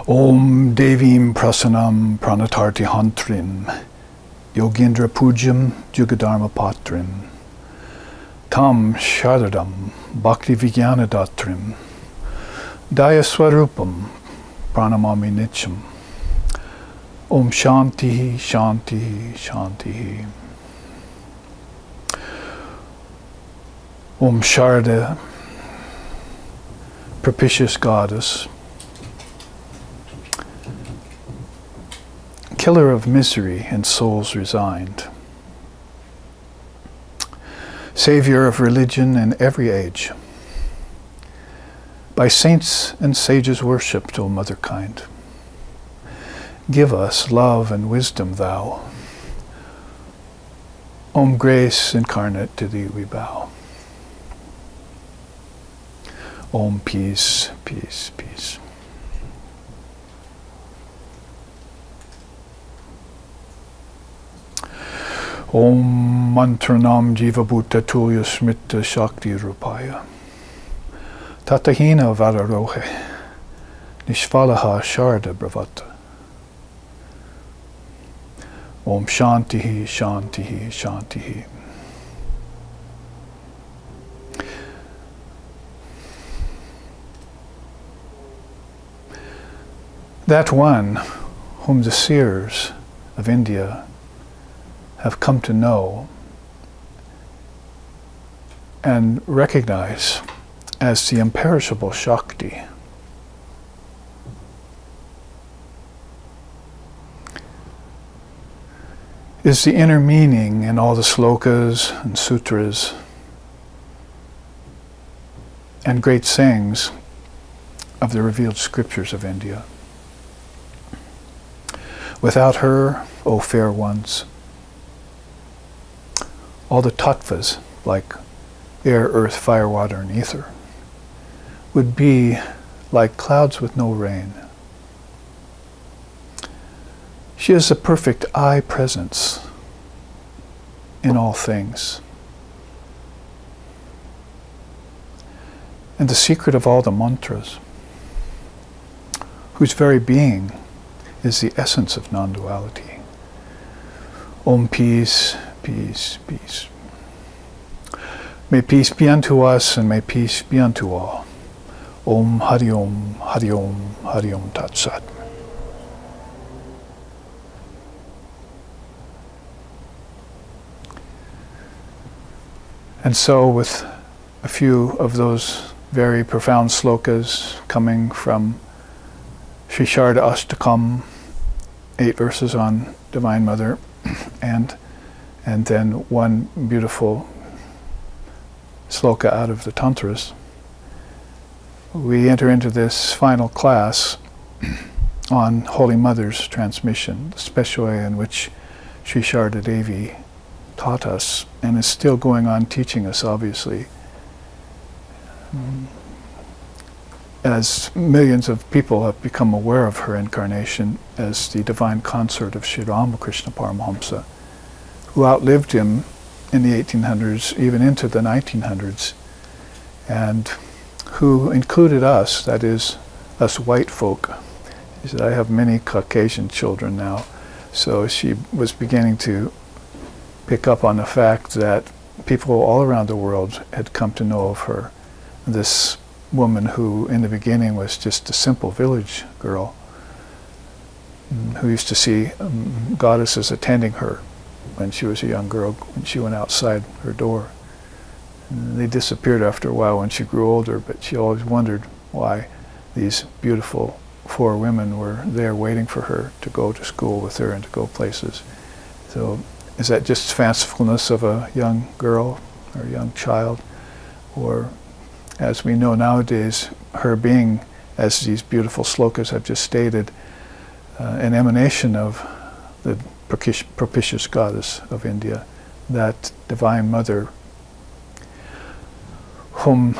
Om Devim Prasanam Pranatarti Hantrim Yogendra Pujam Jugadharma Patrim Tam Sharadam Bhakti Vijnana Datrim Daya Swarupam Pranamami Nityam. Om Shanti Shanti Shanti. Om Sarada, propitious goddess, killer of misery and souls resigned, savior of religion in every age, by saints and sages worshipped, O motherkind. Give us love and wisdom, thou. Om grace incarnate, to thee we bow. Om peace, peace, peace. Om mantranam jiva bhuta tulya smrita shakti rupaya. Tatahina vararohe, nishvalaha sharda bravata. Om Shantihi, Shantihi, Shantihi. That one whom the seers of India have come to know and recognize as the imperishable Shakti, is the inner meaning in all the slokas and sutras and great sayings of the revealed scriptures of India. Without her, O fair ones, all the tattvas, like air, earth, fire, water, and ether, would be like clouds with no rain. She is the perfect I presence in all things, and the secret of all the mantras, whose very being is the essence of non-duality. Om peace, peace, peace. May peace be unto us, and may peace be unto all. Om Hari Om, Hari Om, Hari Om Tat Sat. And so, with a few of those very profound slokas coming from Sri Sarada Ashtakam, 8 verses on Divine Mother, and then one beautiful sloka out of the Tantras, we enter into this final class on Holy Mother's transmission, the special way in which Sri Sarada Devi taught us and is still going on teaching us, obviously. As millions of people have become aware of her incarnation as the Divine Consort of Sri Ramakrishna Paramahamsa, who outlived him in the 1800s, even into the 1900s, and who included us, that is, us white folk. He said, I have many Caucasian children now, so she was beginning to pick up on the fact that people all around the world had come to know of her, this woman who in the beginning was just a simple village girl who used to see goddesses attending her when she was a young girl, when she went outside her door. And they disappeared after a while when she grew older, but she always wondered why these beautiful 4 women were there waiting for her to go to school with her and to go places. So is that just fancifulness of a young girl or a young child? Or, as we know nowadays, her being, as these beautiful slokas have just stated, an emanation of the propitious goddess of India, that Divine Mother, whom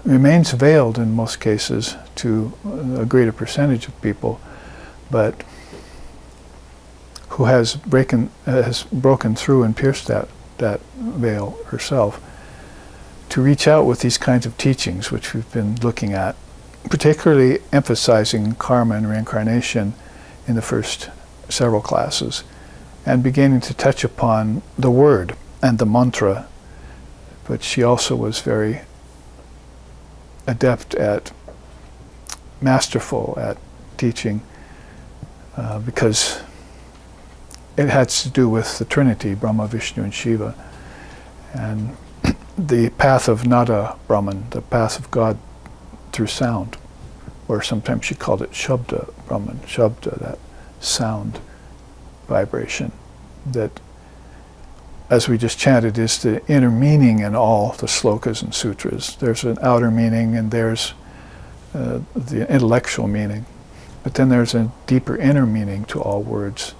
remains veiled in most cases to a greater percentage of people, but who has broken through and pierced that veil herself, to reach out with these kinds of teachings which we've been looking at particularly emphasizing karma and reincarnation in the first several classes, and beginning to touch upon the word and the mantra. But she also was very adept at, masterful at teaching, because it had to do with the Trinity, Brahma, Vishnu, and Shiva, and the path of Nada Brahman, the path of God through sound, or sometimes she called it Shabda Brahman, Shabda, that sound vibration that, as we just chanted, is the inner meaning in all the slokas and sutras. There's an outer meaning and there's the intellectual meaning, but then there's a deeper inner meaning to all words,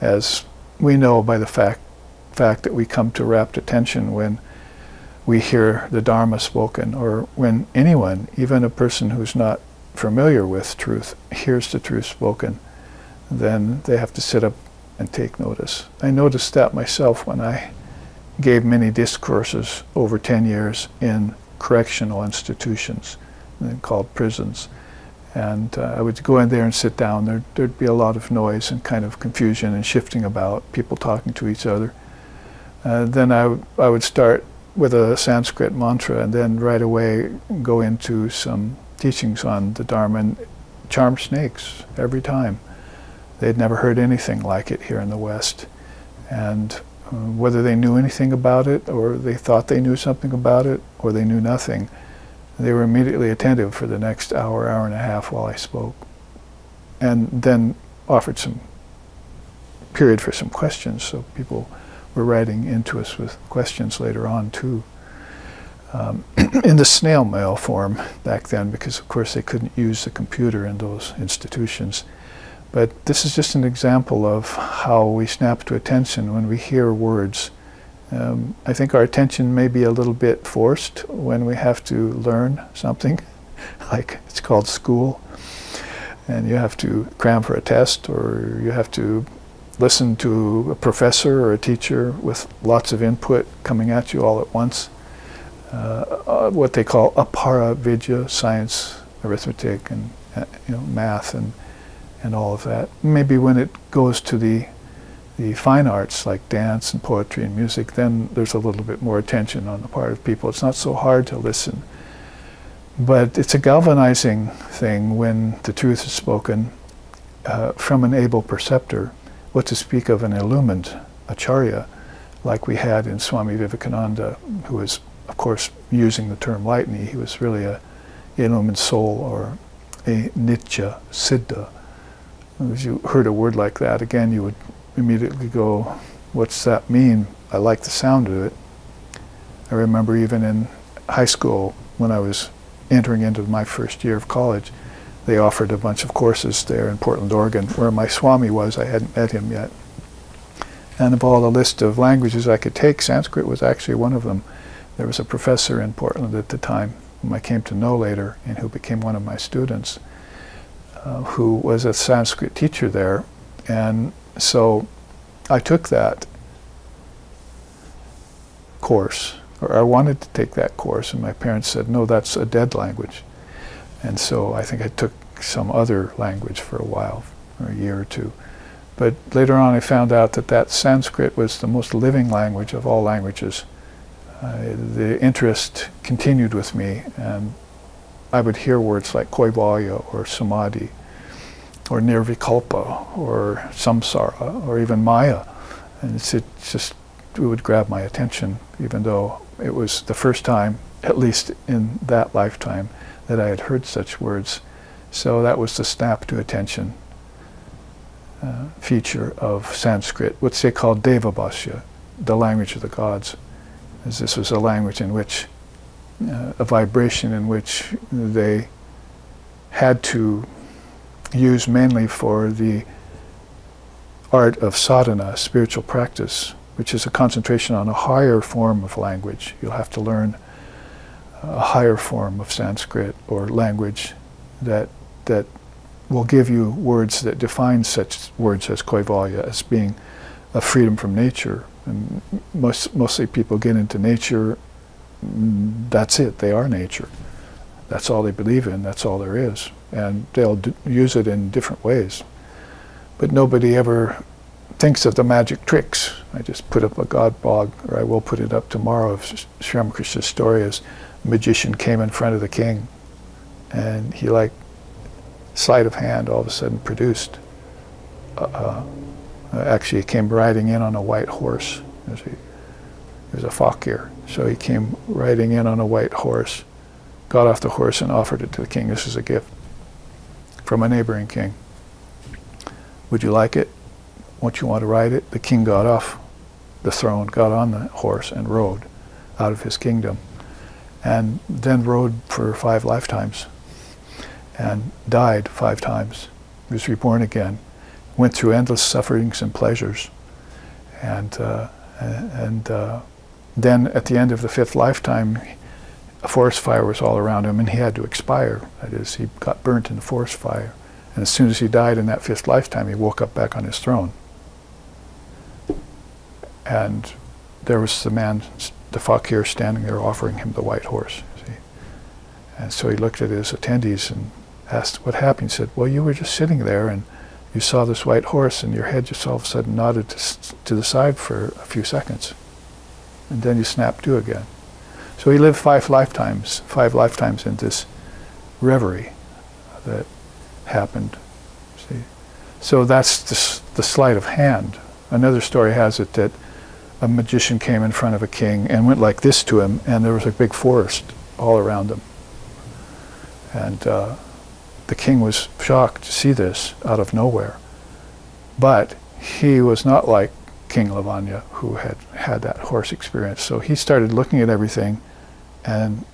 as we know by the fact that we come to rapt attention when we hear the Dharma spoken, or when anyone, even a person who's not familiar with truth, hears the truth spoken, then they have to sit up and take notice. I noticed that myself when I gave many discourses over 10 years in correctional institutions, called prisons. And I would go in there and sit down. There'd be a lot of noise and kind of confusion and shifting about, people talking to each other. Then I would start with a Sanskrit mantra and then right away go into some teachings on the Dharma, and charm snakes every time. They'd never heard anything like it here in the West. And whether they knew anything about it, or they thought they knew something about it, or they knew nothing, they were immediately attentive for the next hour, hour and a half while I spoke. And then offered some period for some questions, so people were writing into us with questions later on too. In the snail mail form back then, because of course they couldn't use the computer in those institutions. But this is just an example of how we snap to attention when we hear words. I think our attention may be a little bit forced when we have to learn something, like it's called school, and you have to cram for a test, or you have to listen to a professor or a teacher with lots of input coming at you all at once. What they call apara vidya, science, arithmetic, and math, and all of that. Maybe when it goes to the fine arts like dance and poetry and music, then there's a little bit more attention on the part of people. It's not so hard to listen. But it's a galvanizing thing when the truth is spoken from an able perceptor, what to speak of an illumined acharya, like we had in Swami Vivekananda, who was, of course, using the term lightning. He was really a illumined soul, or a nitya siddha. As you heard a word like that, again, you would immediately go, what's that mean? I like the sound of it. I remember even in high school, when I was entering into my first year of college, they offered a bunch of courses there in Portland, Oregon, where my Swami was. I hadn't met him yet. And of all the list of languages I could take, Sanskrit was actually one of them. There was a professor in Portland at the time, whom I came to know later, and who became one of my students, who was a Sanskrit teacher there. And so I took that course, or I wanted to take that course, and my parents said, no, that's a dead language. And so I think I took some other language for a while, or a year or two. But later on I found out that Sanskrit was the most living language of all languages. The interest continued with me, and I would hear words like Kaivalya, or Samadhi, or Nirvikalpa, or Samsara, or even Maya. And it would grab my attention, even though it was the first time, at least in that lifetime, that I had heard such words. So that was the snap to attention feature of Sanskrit, what they call Deva Bhashya, the language of the gods. As this was a language in which, a vibration in which they had to use mainly for the art of sadhana, spiritual practice, which is a concentration on a higher form of language. You'll have to learn a higher form of Sanskrit, or language that will give you words that define such words as Kaivalya as being a freedom from nature. And mostly people get into nature, that's it, they are nature. That's all they believe in. That's all there is. And they'll use it in different ways. But nobody ever thinks of the magic tricks. I just put up a God blog, or I will put it up tomorrow, of Sri Ramakrishna's story as a magician came in front of the king, and he, like sleight of hand, all of a sudden produced, actually he came riding in on a white horse. He was a fakir, so he came riding in on a white horse, got off the horse and offered it to the king. This is a gift from a neighboring king. Would you like it? Won't you want to ride it? The king got off the throne, got on the horse and rode out of his kingdom, and then rode for 5 lifetimes and died 5 times. He was reborn again, went through endless sufferings and pleasures, and then at the end of the 5th lifetime, a forest fire was all around him and he had to expire. That is, he got burnt in the forest fire. And as soon as he died in that 5th lifetime, he woke up back on his throne. And there was the man, the fakir, standing there offering him the white horse. See? And so he looked at his attendees and asked what happened. He said, well, you were just sitting there and you saw this white horse and your head just all of a sudden nodded to the side for a few seconds. And then you snapped to again. So he lived 5 lifetimes in this reverie that happened. See? So that's the sleight of hand. Another story has it that a magician came in front of a king and went like this to him, and there was a big forest all around him. And the king was shocked to see this out of nowhere. But he was not like King Lavanya, who had had that horse experience. So he started looking at everything and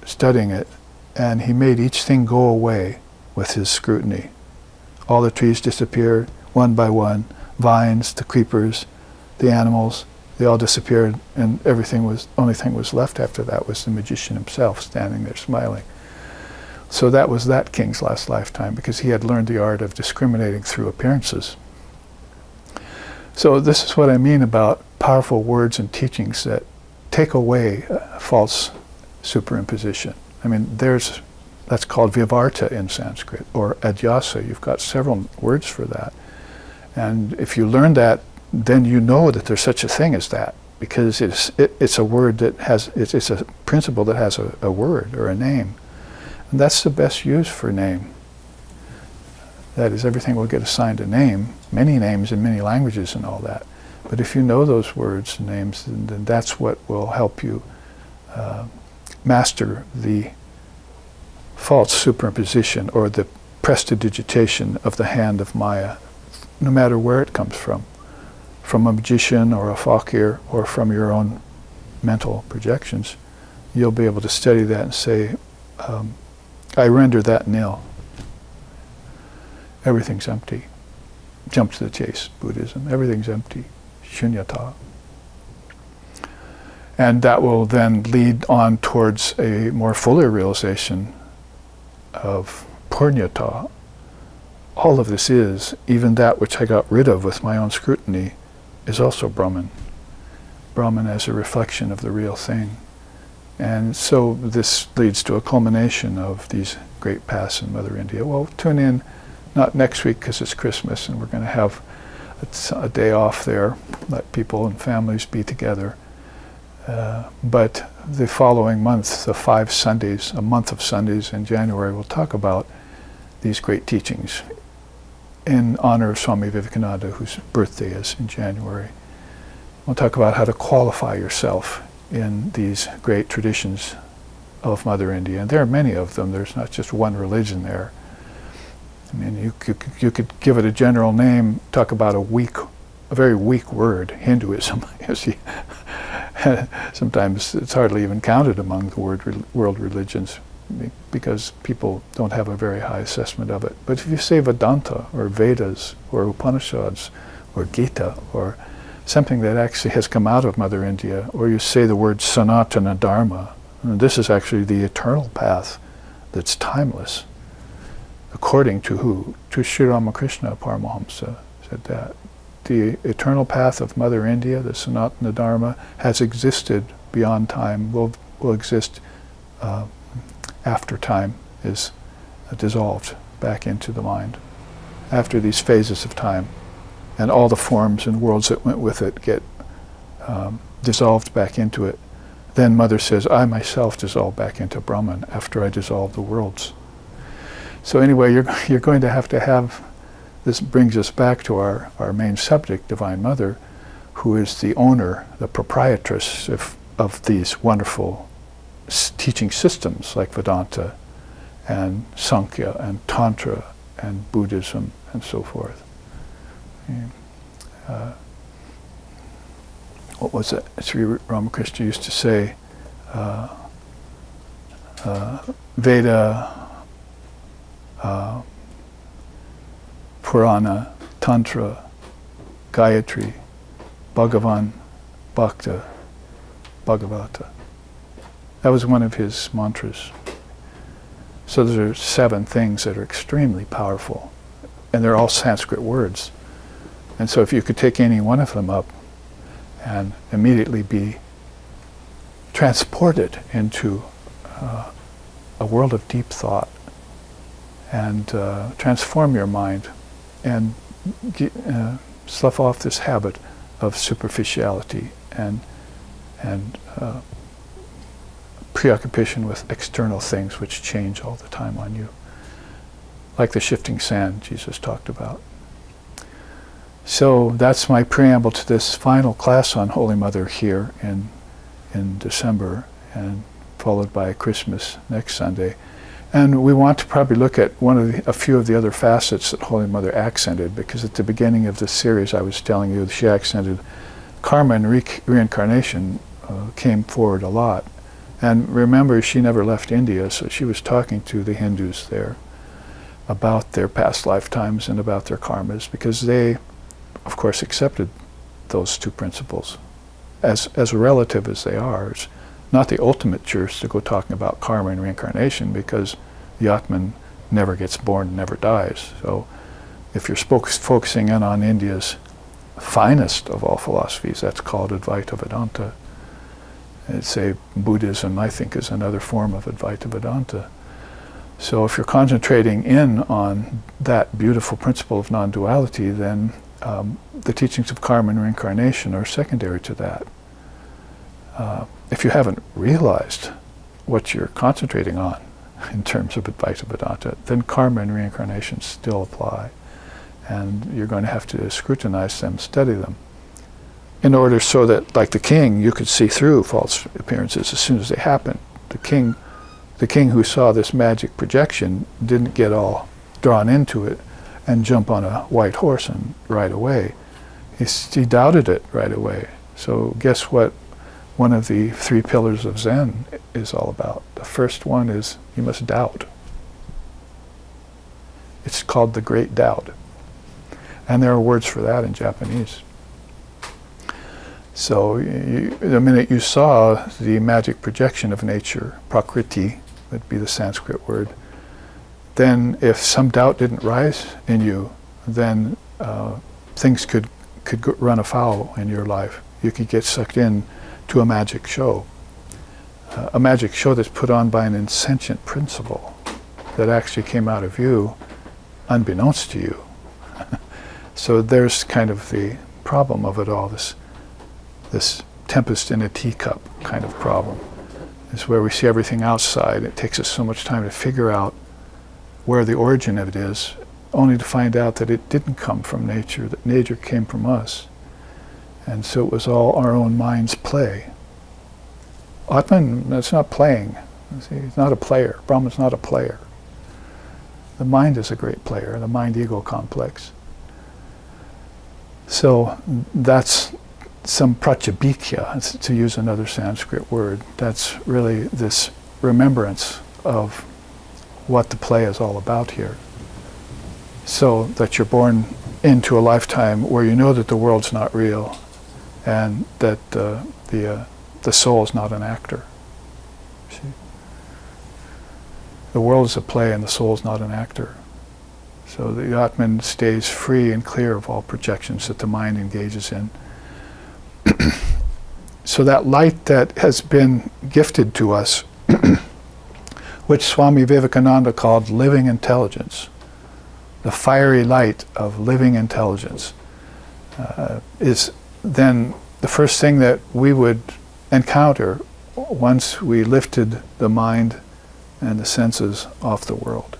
studying it, and he made each thing go away with his scrutiny. All the trees disappeared one by one, vines, the creepers, the animals, they all disappeared, and only thing was left after that was the magician himself standing there smiling. So that was that king's last lifetime, because he had learned the art of discriminating through appearances. So this is what I mean about powerful words and teachings that take away false superimposition. I mean, that's called vivarta in Sanskrit, or adhyasa. You've got several words for that. And if you learn that, then you know that there's such a thing as that, because it's a word that has, it's a principle that has a word or a name. And that's the best use for name. That is, everything will get assigned a name, many names in many languages and all that. But if you know those words and names, then that's what will help you master the false superimposition or the prestidigitation of the hand of Maya, no matter where it comes from a magician or a fakir or from your own mental projections. You'll be able to study that and say, I render that nil. Everything's empty. Jump to the chase, Buddhism. Everything's empty. Shunyata. And that will then lead on towards a more fuller realization of purnyata. All of this is, even that which I got rid of with my own scrutiny, is also Brahman. Brahman as a reflection of the real thing. And so this leads to a culmination of these great paths in Mother India. Well, tune in, not next week because it's Christmas and we're going to have a day off there, let people and families be together. But the following month, the 5 Sundays, a month of Sundays in January, we'll talk about these great teachings in honor of Swami Vivekananda, whose birthday is in January. We'll talk about how to qualify yourself in these great traditions of Mother India. And there are many of them. There's not just one religion there. I mean, you could give it a general name, talk about a very weak word, Hinduism. You see, sometimes it's hardly even counted among the world religions, because people don't have a very high assessment of it. But if you say Vedanta or Vedas or Upanishads or Gita or something that actually has come out of Mother India, or you say the word Sanatana Dharma, and this is actually the eternal path that's timeless, according to who? To Sri Ramakrishna Paramahamsa said that. The eternal path of Mother India, the Sanatana Dharma, has existed beyond time, will exist after time is dissolved back into the mind. After these phases of time, and all the forms and worlds that went with it get dissolved back into it, then Mother says, I myself dissolve back into Brahman after I dissolve the worlds. So anyway, you're going to have, this brings us back to our main subject, Divine Mother, who is the owner, the proprietress of these wonderful teaching systems like Vedanta and Sankhya and Tantra and Buddhism and so forth. What was it? Sri Ramakrishna used to say, Veda, Purana, Tantra, Gayatri, Bhagavan, Bhakta, Bhagavata. That was one of his mantras. So there are 7 things that are extremely powerful, and they're all Sanskrit words. And so if you could take any one of them up and immediately be transported into a world of deep thought and transform your mind and slough off this habit of superficiality and preoccupation with external things which change all the time on you, like the shifting sand Jesus talked about. So that's my preamble to this final class on Holy Mother here in December, and followed by Christmas next Sunday. And we want to probably look at a few of the other facets that Holy Mother accented, because at the beginning of this series I was telling you she accented karma and reincarnation came forward a lot. And remember, she never left India, so she was talking to the Hindus there about their past lifetimes and about their karmas, because they, of course, accepted those 2 principles as relative as they are. It's not the ultimate truth to go talking about karma and reincarnation, because the Atman never gets born and never dies. So if you're focusing in on India's finest of all philosophies, that's called Advaita Vedanta. And say Buddhism, I think, is another form of Advaita Vedanta. So if you're concentrating in on that beautiful principle of non-duality, then the teachings of karma and reincarnation are secondary to that. If you haven't realized what you're concentrating on in terms of Advaita Vedanta, then karma and reincarnation still apply. And you're going to have to scrutinize them, study them, in order so that, like the king, you could see through false appearances as soon as they happen. The king who saw this magic projection didn't get all drawn into it and jump on a white horse and right away. He doubted it right away. So guess what one of the 3 pillars of Zen is all about? The first one is you must doubt. It's called the Great Doubt. And there are words for that in Japanese. So the minute you saw the magic projection of nature, prakriti, would be the Sanskrit word, then if some doubt didn't rise in you, then things could run afoul in your life. You could get sucked in to a magic show that's put on by an insentient principle that actually came out of you unbeknownst to you. So there's kind of the problem of it all, this tempest in a teacup kind of problem. It's where we see everything outside. It takes us so much time to figure out where the origin of it is, only to find out that it didn't come from nature, that nature came from us. And so it was all our own mind's play. Atman, that's not playing. See, he's not a player. Brahman's not a player. The mind is a great player, the mind-ego complex. So that's some prachabhikya, to use another Sanskrit word. That's really this remembrance of what the play is all about here. So that you're born into a lifetime where you know that the world's not real and that the soul is not an actor. See? The world is a play and the soul is not an actor. So the Atman stays free and clear of all projections that the mind engages in. So that light that has been gifted to us which Swami Vivekananda called living intelligence. The fiery light of living intelligence is then the first thing that we would encounter once we lifted the mind and the senses off the world.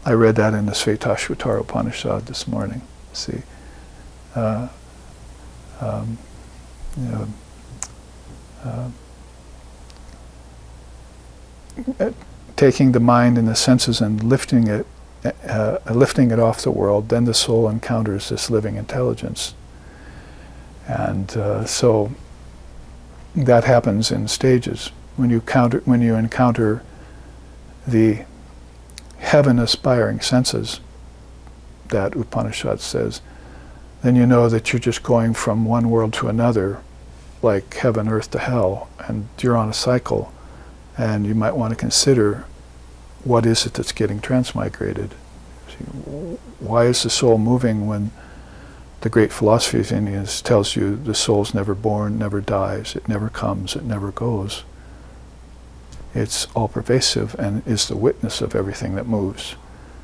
I read that in the Svetashvatara Upanishad this morning. See, taking the mind and the senses and lifting it off the world, then the soul encounters this living intelligence. And so that happens in stages. When you encounter the heaven-aspiring senses, that Upanishad says, then you know that you're just going from one world to another, like heaven, earth to hell, and you're on a cycle, and you might want to consider what is it that's getting transmigrated. See, why is the soul moving when the great philosophy of Indians tells you the soul's never born, never dies, it never comes, it never goes? It's all pervasive and is the witness of everything that moves.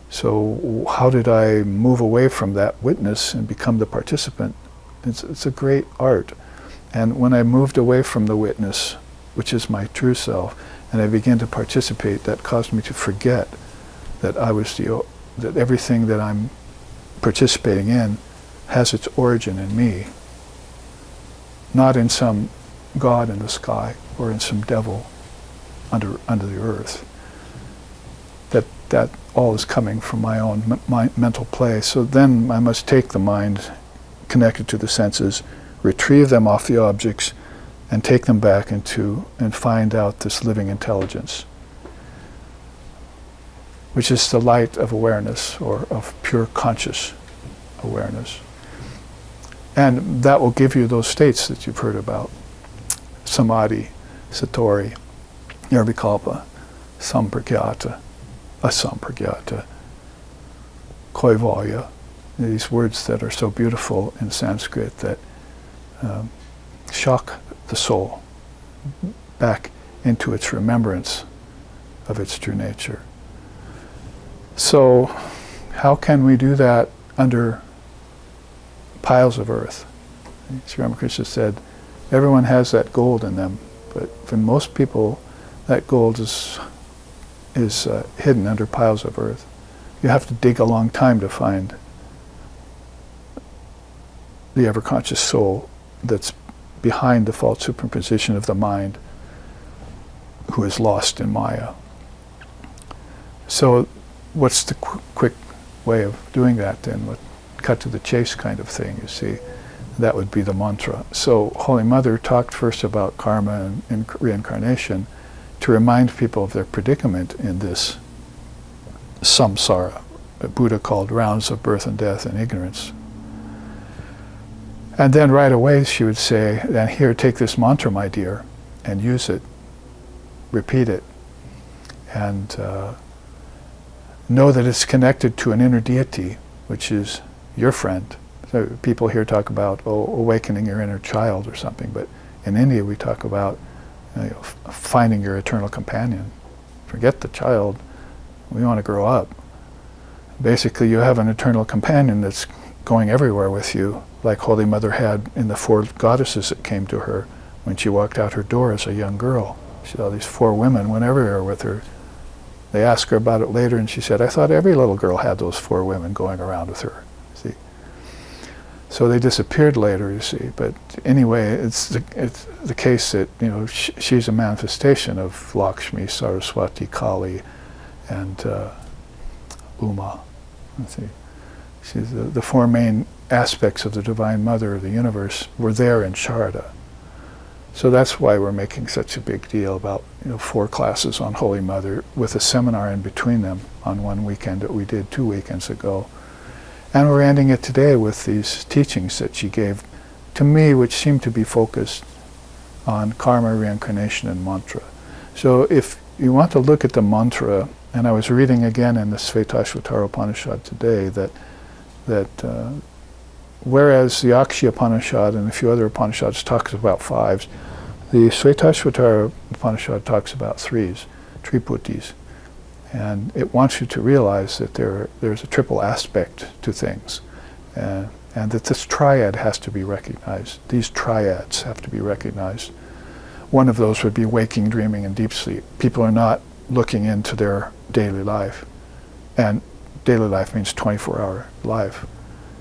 So how did I move away from that witness and become the participant? It's a great art. And when I moved away from the witness, which is my true self, and I began to participate, that caused me to forget that that everything that I'm participating in has its origin in me, not in some God in the sky or in some devil under the earth. That all is coming from my own mental play. So then I must take the mind connected to the senses, retrieve them off the objects, and take them back and find out this living intelligence, which is the light of awareness, or of pure conscious awareness. And that will give you those states that you've heard about: samadhi, satori, nirvikalpa, sampragyata, asampragyata, kaivalya. These words that are so beautiful in Sanskrit that shock the soul back into its remembrance of its true nature. So how can we do that under piles of earth? Sri Ramakrishna said, everyone has that gold in them, but for most people that gold is hidden under piles of earth. You have to dig a long time to find the ever-conscious soul that's behind the false superposition of the mind, who is lost in Maya. So what's the quick way of doing that then? With cut to the chase kind of thing, you see. That would be the mantra. So Holy Mother talked first about karma and reincarnation to remind people of their predicament in this samsara, that Buddha called rounds of birth and death and ignorance. And then right away she would say, and here, take this mantra, my dear, and use it, repeat it, and know that it's connected to an inner deity, which is your friend. So people here talk about awakening your inner child or something, but in India we talk about finding your eternal companion. Forget the child, we want to grow up. Basically you have an eternal companion that's going everywhere with you, like Holy Mother had in the 4 goddesses that came to her when she walked out her door as a young girl. She saw these 4 women went everywhere with her. They asked her about it later and she said, I thought every little girl had those 4 women going around with her. See? So they disappeared later, you see. But anyway, it's the case that, you know, she's a manifestation of Lakshmi, Saraswati, Kali, and Uma. See? She's the 4 main aspects of the Divine Mother of the universe were there in Sharada. So that's why we're making such a big deal about 4 classes on Holy Mother with a seminar in between them on one weekend that we did 2 weekends ago. And we're ending it today with these teachings that she gave to me, which seem to be focused on karma, reincarnation, and mantra. So if you want to look at the mantra, and I was reading again in the Svetashvatara Upanishad today that whereas the Akshaya Upanishad and a few other Upanishads talks about 5s, the Svetashvatara Upanishad talks about 3s. triputis. And it wants you to realize that there's a triple aspect to things, and that this triad has to be recognized. These triads have to be recognized. One of those would be waking, dreaming, and deep sleep. People are not looking into their daily life, and daily life means 24-hour life,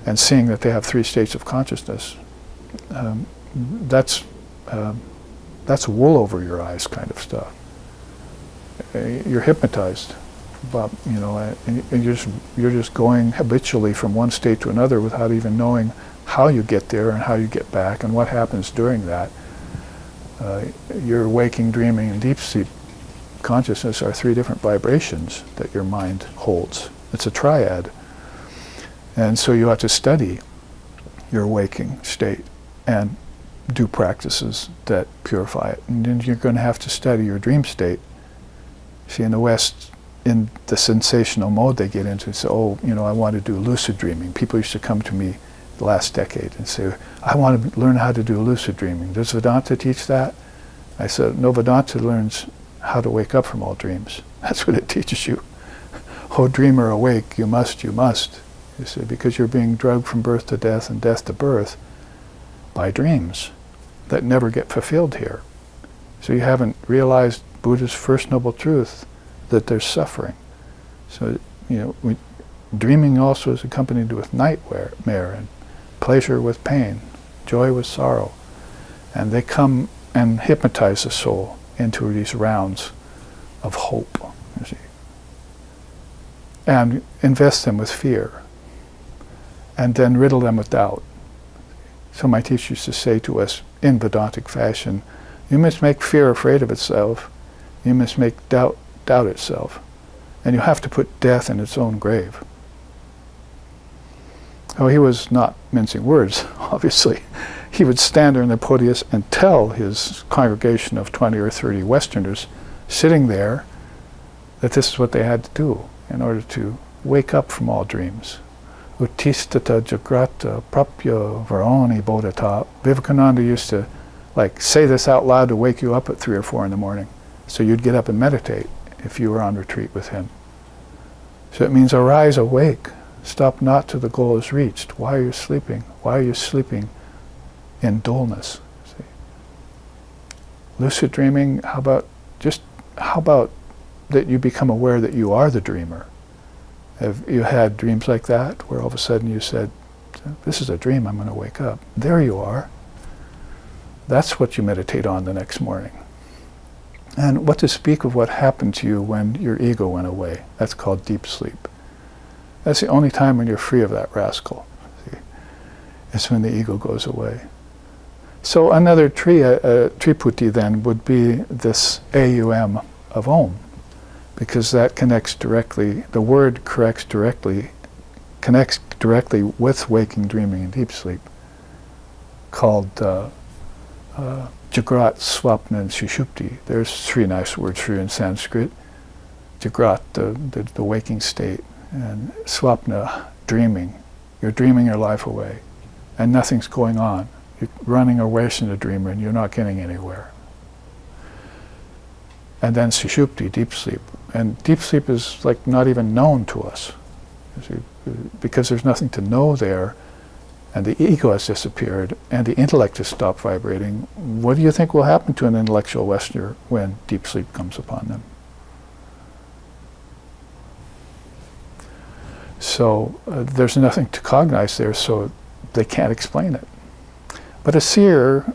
and seeing that they have 3 states of consciousness. That's wool over your eyes kind of stuff. You're hypnotized, but and you're just going habitually from one state to another without even knowing how you get there and how you get back and what happens during that. Your waking, dreaming, and deep sleep consciousness are 3 different vibrations that your mind holds. It's a triad. And so you have to study your waking state and do practices that purify it. And then you're going to have to study your dream state. See, in the West, in the sensational mode they get into, say, oh, I want to do lucid dreaming. People used to come to me the last decade and say, I want to learn how to do lucid dreaming. Does Vedanta teach that? I said, no, Vedanta learns how to wake up from all dreams. That's what it teaches you. Oh, dreamer, awake, you must, you must. You see, because you're being drugged from birth to death and death to birth by dreams that never get fulfilled here. So you haven't realized Buddha's first noble truth, that there's suffering. So, dreaming also is accompanied with nightmare and pleasure with pain, joy with sorrow. And they come and hypnotize the soul into these rounds of hope, you see, and invest them with fear, and then riddle them with doubt. So my teacher used to say to us in Vedantic fashion, you must make fear afraid of itself, you must make doubt doubt itself, and you have to put death in its own grave. Oh, he was not mincing words, obviously. He would stand there in the podium and tell his congregation of 20 or 30 Westerners sitting there that this is what they had to do in order to wake up from all dreams. Utistata jagrata prapya varoni bodhata. Vivekananda used to say this out loud to wake you up at 3 or 4 in the morning. So you'd get up and meditate if you were on retreat with him. So it means arise, awake. Stop not till the goal is reached. Why are you sleeping? Why are you sleeping in dullness? See? Lucid dreaming, how about that you become aware that you are the dreamer? Have you had dreams like that, where all of a sudden you said, this is a dream, I'm going to wake up. There you are. That's what you meditate on the next morning. And what to speak of what happened to you when your ego went away. That's called deep sleep. That's the only time when you're free of that rascal. See? It's when the ego goes away. So another triputi then would be this AUM of Om, because that connects directly, the word connects directly with waking, dreaming, and deep sleep, called Jagrat, Swapna, and Sushupti. There's 3 nice words for you in Sanskrit. Jagrat, the waking state, and Swapna, dreaming. You're dreaming your life away, and nothing's going on. You're running away from the dreamer, and you're not getting anywhere. And then Sushupti, deep sleep. And deep sleep is not even known to us, because there's nothing to know there, and the ego has disappeared, and the intellect has stopped vibrating. What do you think will happen to an intellectual Westerner when deep sleep comes upon them? So there's nothing to cognize there, so they can't explain it. But a seer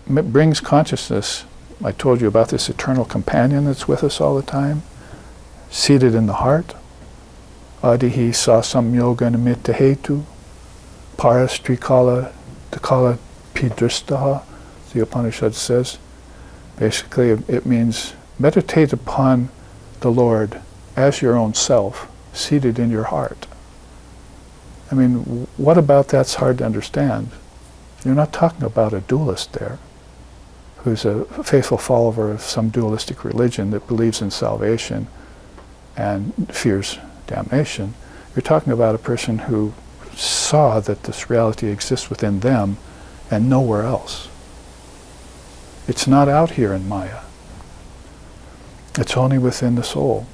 brings consciousness. I told you about this eternal companion that's with us all the time, seated in the heart. Adihi sasam yoga nimitta hetu, parastrikala takala pidristaha, the Upanishad says. Basically, it means meditate upon the Lord as your own self, seated in your heart. I mean, what about that's hard to understand? You're not talking about a dualist there, who's a faithful follower of some dualistic religion that believes in salvation and fears damnation. You're talking about a person who saw that this reality exists within them and nowhere else. It's not out here in Maya. It's only within the soul.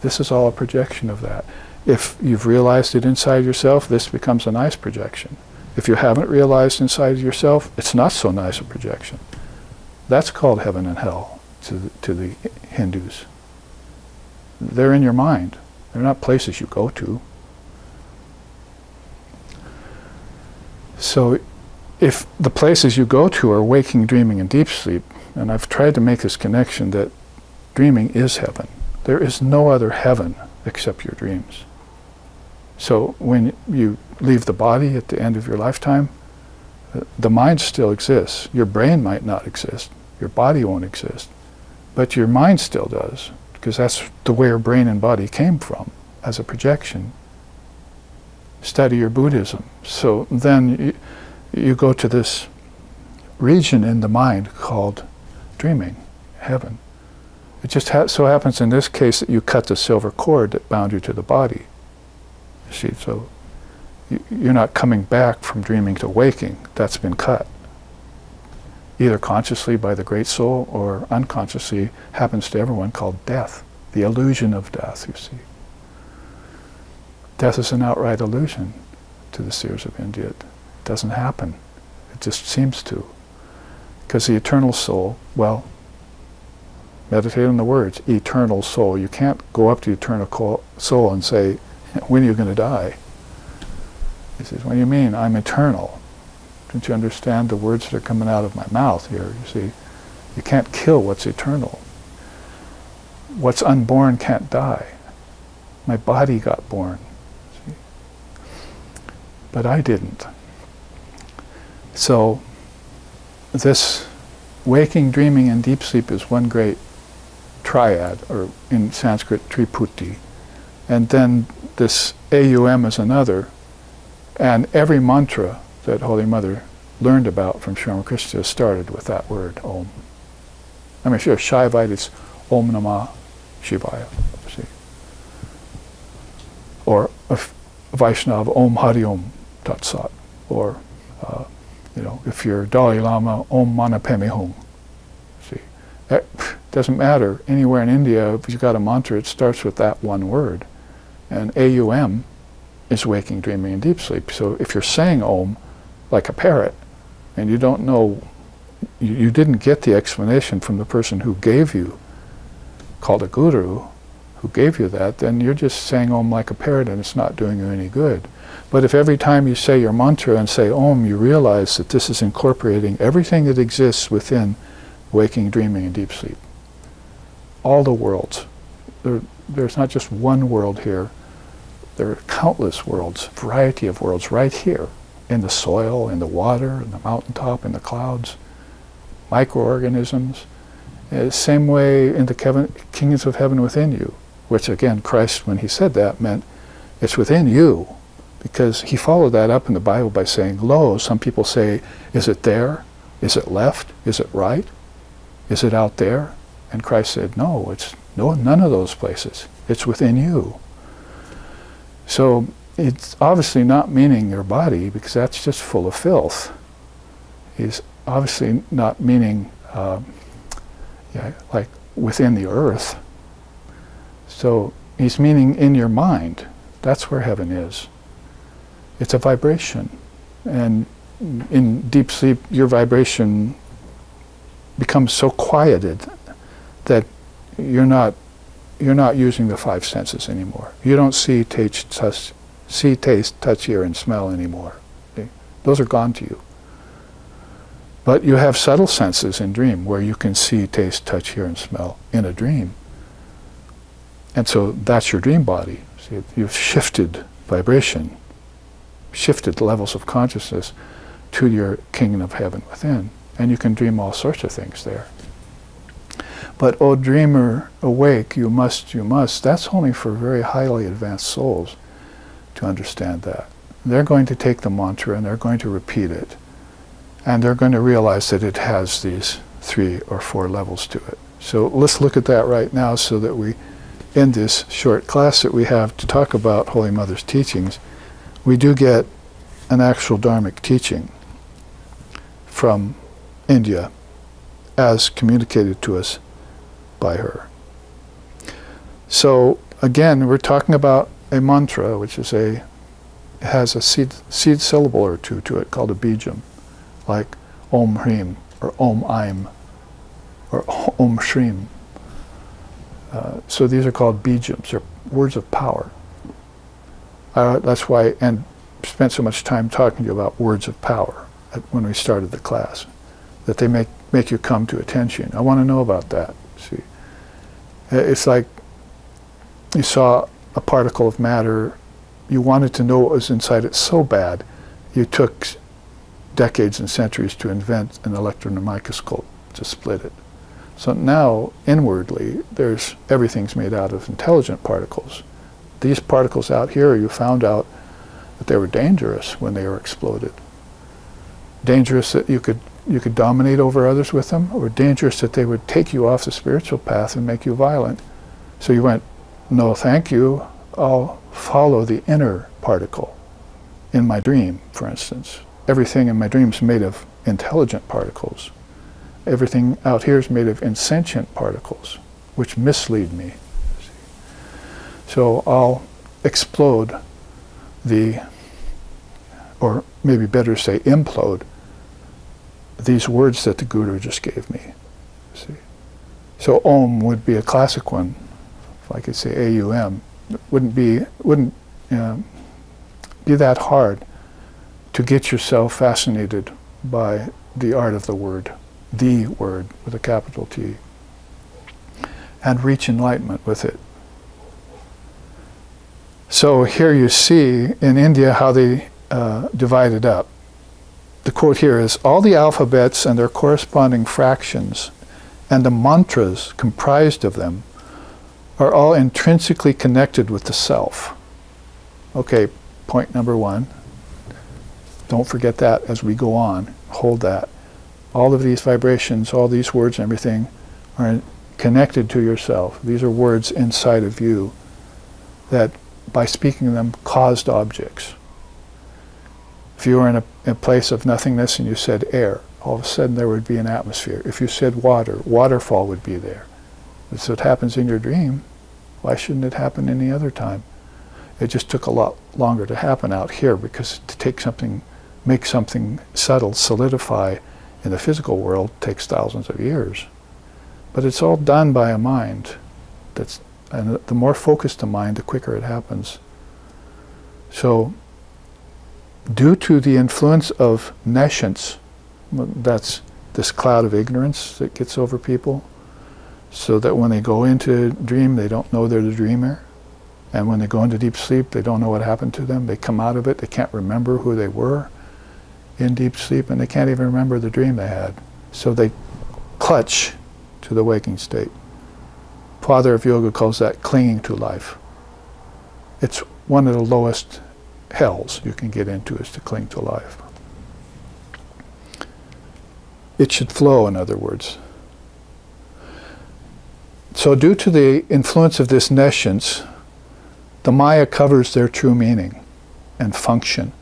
This is all a projection of that. If you've realized it inside yourself, this becomes a nice projection. If you haven't realized inside yourself, it's not so nice a projection. That's called heaven and hell to the Hindus. They're in your mind. They're not places you go to. So if the places you go to are waking, dreaming, and deep sleep, and I've tried to make this connection that dreaming is heaven. There is no other heaven except your dreams. So when you leave the body at the end of your lifetime, the mind still exists. Your brain might not exist. Your body won't exist. But your mind still does, because that's the way your brain and body came from, as a projection. Study your Buddhism. So then you go to this region in the mind called dreaming, heaven. It just so happens in this case that you cut the silver cord that bound you to the body. You see, so you're not coming back from dreaming to waking. That's been cut. Either consciously by the Great Soul or unconsciously, happens to everyone, called death. The illusion of death, you see. Death is an outright illusion to the seers of India. It doesn't happen. It just seems to. Because the eternal soul, well, meditate on the words, eternal soul. You can't go up to the eternal soul and say, when are you going to die? He says, what do you mean? I'm eternal. Don't you understand the words that are coming out of my mouth here? You see, you can't kill what's eternal. What's unborn can't die. My body got born. See? But I didn't. So this waking, dreaming, and deep sleep is one great triad, or in Sanskrit, triputi. And then this AUM is another. And every mantra that Holy Mother learned about from Sri Ramakrishna started with that word, Om. I mean, if you're a Shaivite, it's Om Namah Shivaya. See? Or a Vaishnava, Om Hari Om Tat Sat. Or, you know, if you're Dalai Lama, Om Mani Padme Hum. See? That doesn't matter. Anywhere in India, if you've got a mantra, it starts with that one word. And AUM is waking, dreaming, and deep sleep. So if you're saying Om like a parrot, and you don't know, you didn't get the explanation from the person who gave you, called a guru, who gave you that, then you're just saying Om like a parrot and it's not doing you any good. But if every time you say your mantra and say Om, you realize that this is incorporating everything that exists within waking, dreaming, and deep sleep. All the worlds. There's not just one world here. There are countless worlds, variety of worlds right here, in the soil, in the water, in the mountaintop, in the clouds, microorganisms. Same way in the kingdoms of heaven within you, which again, Christ, when he said that, meant it's within you, because he followed that up in the Bible by saying, lo, some people say, is it there? Is it left? Is it right? Is it out there? And Christ said, no, it's none of those places. It's within you. So it's obviously not meaning your body, because that's just full of filth. He's obviously not meaning like within the earth. So he's meaning in your mind. That's where heaven is. It's a vibration. And in deep sleep, your vibration becomes so quieted that you're not using the five senses anymore. You don't see, taste, touch, hear, and smell anymore. Okay? Those are gone to you. But you have subtle senses in dream where you can see, taste, touch, hear, and smell in a dream. And so that's your dream body. See, you've shifted vibration, shifted levels of consciousness to your kingdom of heaven within. And you can dream all sorts of things there. But, O dreamer, awake, you must, that's only for very highly advanced souls to understand that. They're going to take the mantra and they're going to repeat it. And they're going to realize that it has these 3 or 4 levels to it. So let's look at that right now so that we, in this short class that we have to talk about Holy Mother's teachings, we do get an actual dharmic teaching from India as communicated to us by her. So again, we're talking about a mantra, which is has a seed syllable or two to it called a bijam, like Om Hrim or Om Aim or Om Shrim. So these are called bijams, they're words of power. That's why, and spent so much time talking to you about words of power when we started the class, that they make you come to attention. I want to know about that. See, it's like you saw a particle of matter, you wanted to know what was inside it so bad, you took decades and centuries to invent an electron microscope to split it. So now, inwardly, everything's made out of intelligent particles. These particles out here, you found out that they were dangerous when they were exploded. Dangerous that you could dominate over others with them, or dangerous that they would take you off the spiritual path and make you violent. So you went, no thank you, I'll follow the inner particle. In my dream, for instance, everything in my dream is made of intelligent particles. Everything out here is made of insentient particles, which mislead me. So I'll explode or maybe better say implode, these words that the Guru just gave me. See? So Om would be a classic one. If I could say A-U-M, it wouldn't be that hard to get yourself fascinated by the art of the word with a capital T, and reach enlightenment with it. So here you see in India how they divide it up. The quote here is, all the alphabets and their corresponding fractions and the mantras comprised of them are all intrinsically connected with the self. Okay, point number one. Don't forget that as we go on. Hold that. All of these vibrations, all these words and everything are connected to yourself. These are words inside of you that, by speaking them, caused objects. If you were in a place of nothingness and you said air, all of a sudden there would be an atmosphere. If you said water, waterfall would be there. So it happens in your dream. Why shouldn't it happen any other time? It just took a lot longer to happen out here, because to take something, make something subtle, solidify in the physical world takes thousands of years. But it's all done by a mind. And the more focused the mind, the quicker it happens. So, due to the influence of nescience, that's this cloud of ignorance that gets over people, so that when they go into a dream, they don't know they're the dreamer. And when they go into deep sleep, they don't know what happened to them. They come out of it, they can't remember who they were in deep sleep, and they can't even remember the dream they had. So they clutch to the waking state. Father of Yoga calls that clinging to life. It's one of the lowest hells you can get into, is to cling to life. It should flow, in other words. So due to the influence of this nescience, the Maya covers their true meaning and function,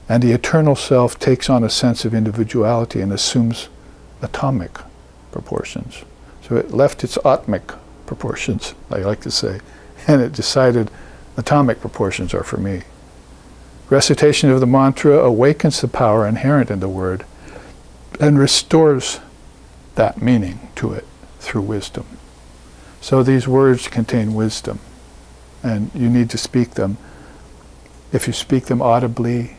and the eternal self takes on a sense of individuality and assumes atomic proportions. So it left its atmic proportions, I like to say, and it decided atomic proportions are for me. Recitation of the mantra awakens the power inherent in the word and restores that meaning to it through wisdom. So these words contain wisdom, and you need to speak them. If you speak them audibly,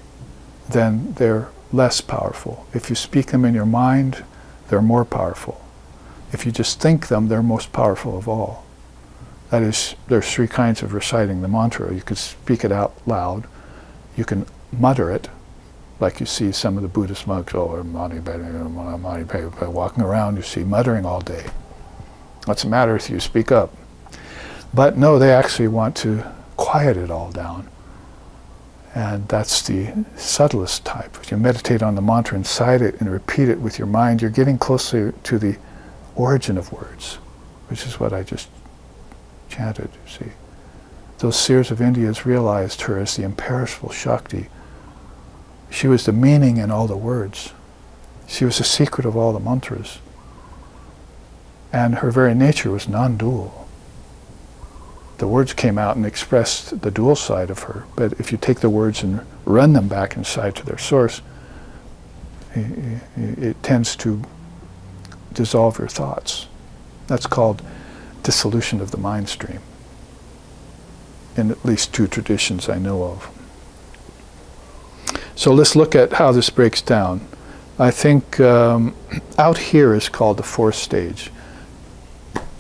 then they're less powerful. If you speak them in your mind, they're more powerful. If you just think them, they're most powerful of all. That is, there's three kinds of reciting the mantra. You could speak it out loud. You can mutter it, like you see some of the Buddhist monks, walking around, you see muttering all day. What's the matter if you speak up? But no, they actually want to quiet it all down. And that's the subtlest type. If you meditate on the mantra inside it and repeat it with your mind, you're getting closer to the origin of words, which is what I just chanted, you see. Those seers of India realized her as the imperishable Shakti. She was the meaning in all the words. She was the secret of all the mantras. And her very nature was non-dual. the words came out and expressed the dual side of her. But if you take the words and run them back inside to their source, it tends to dissolve your thoughts. That's called dissolution of the mind stream, in at least 2 traditions I know of. So let's look at how this breaks down. I think out here is called the 4th stage,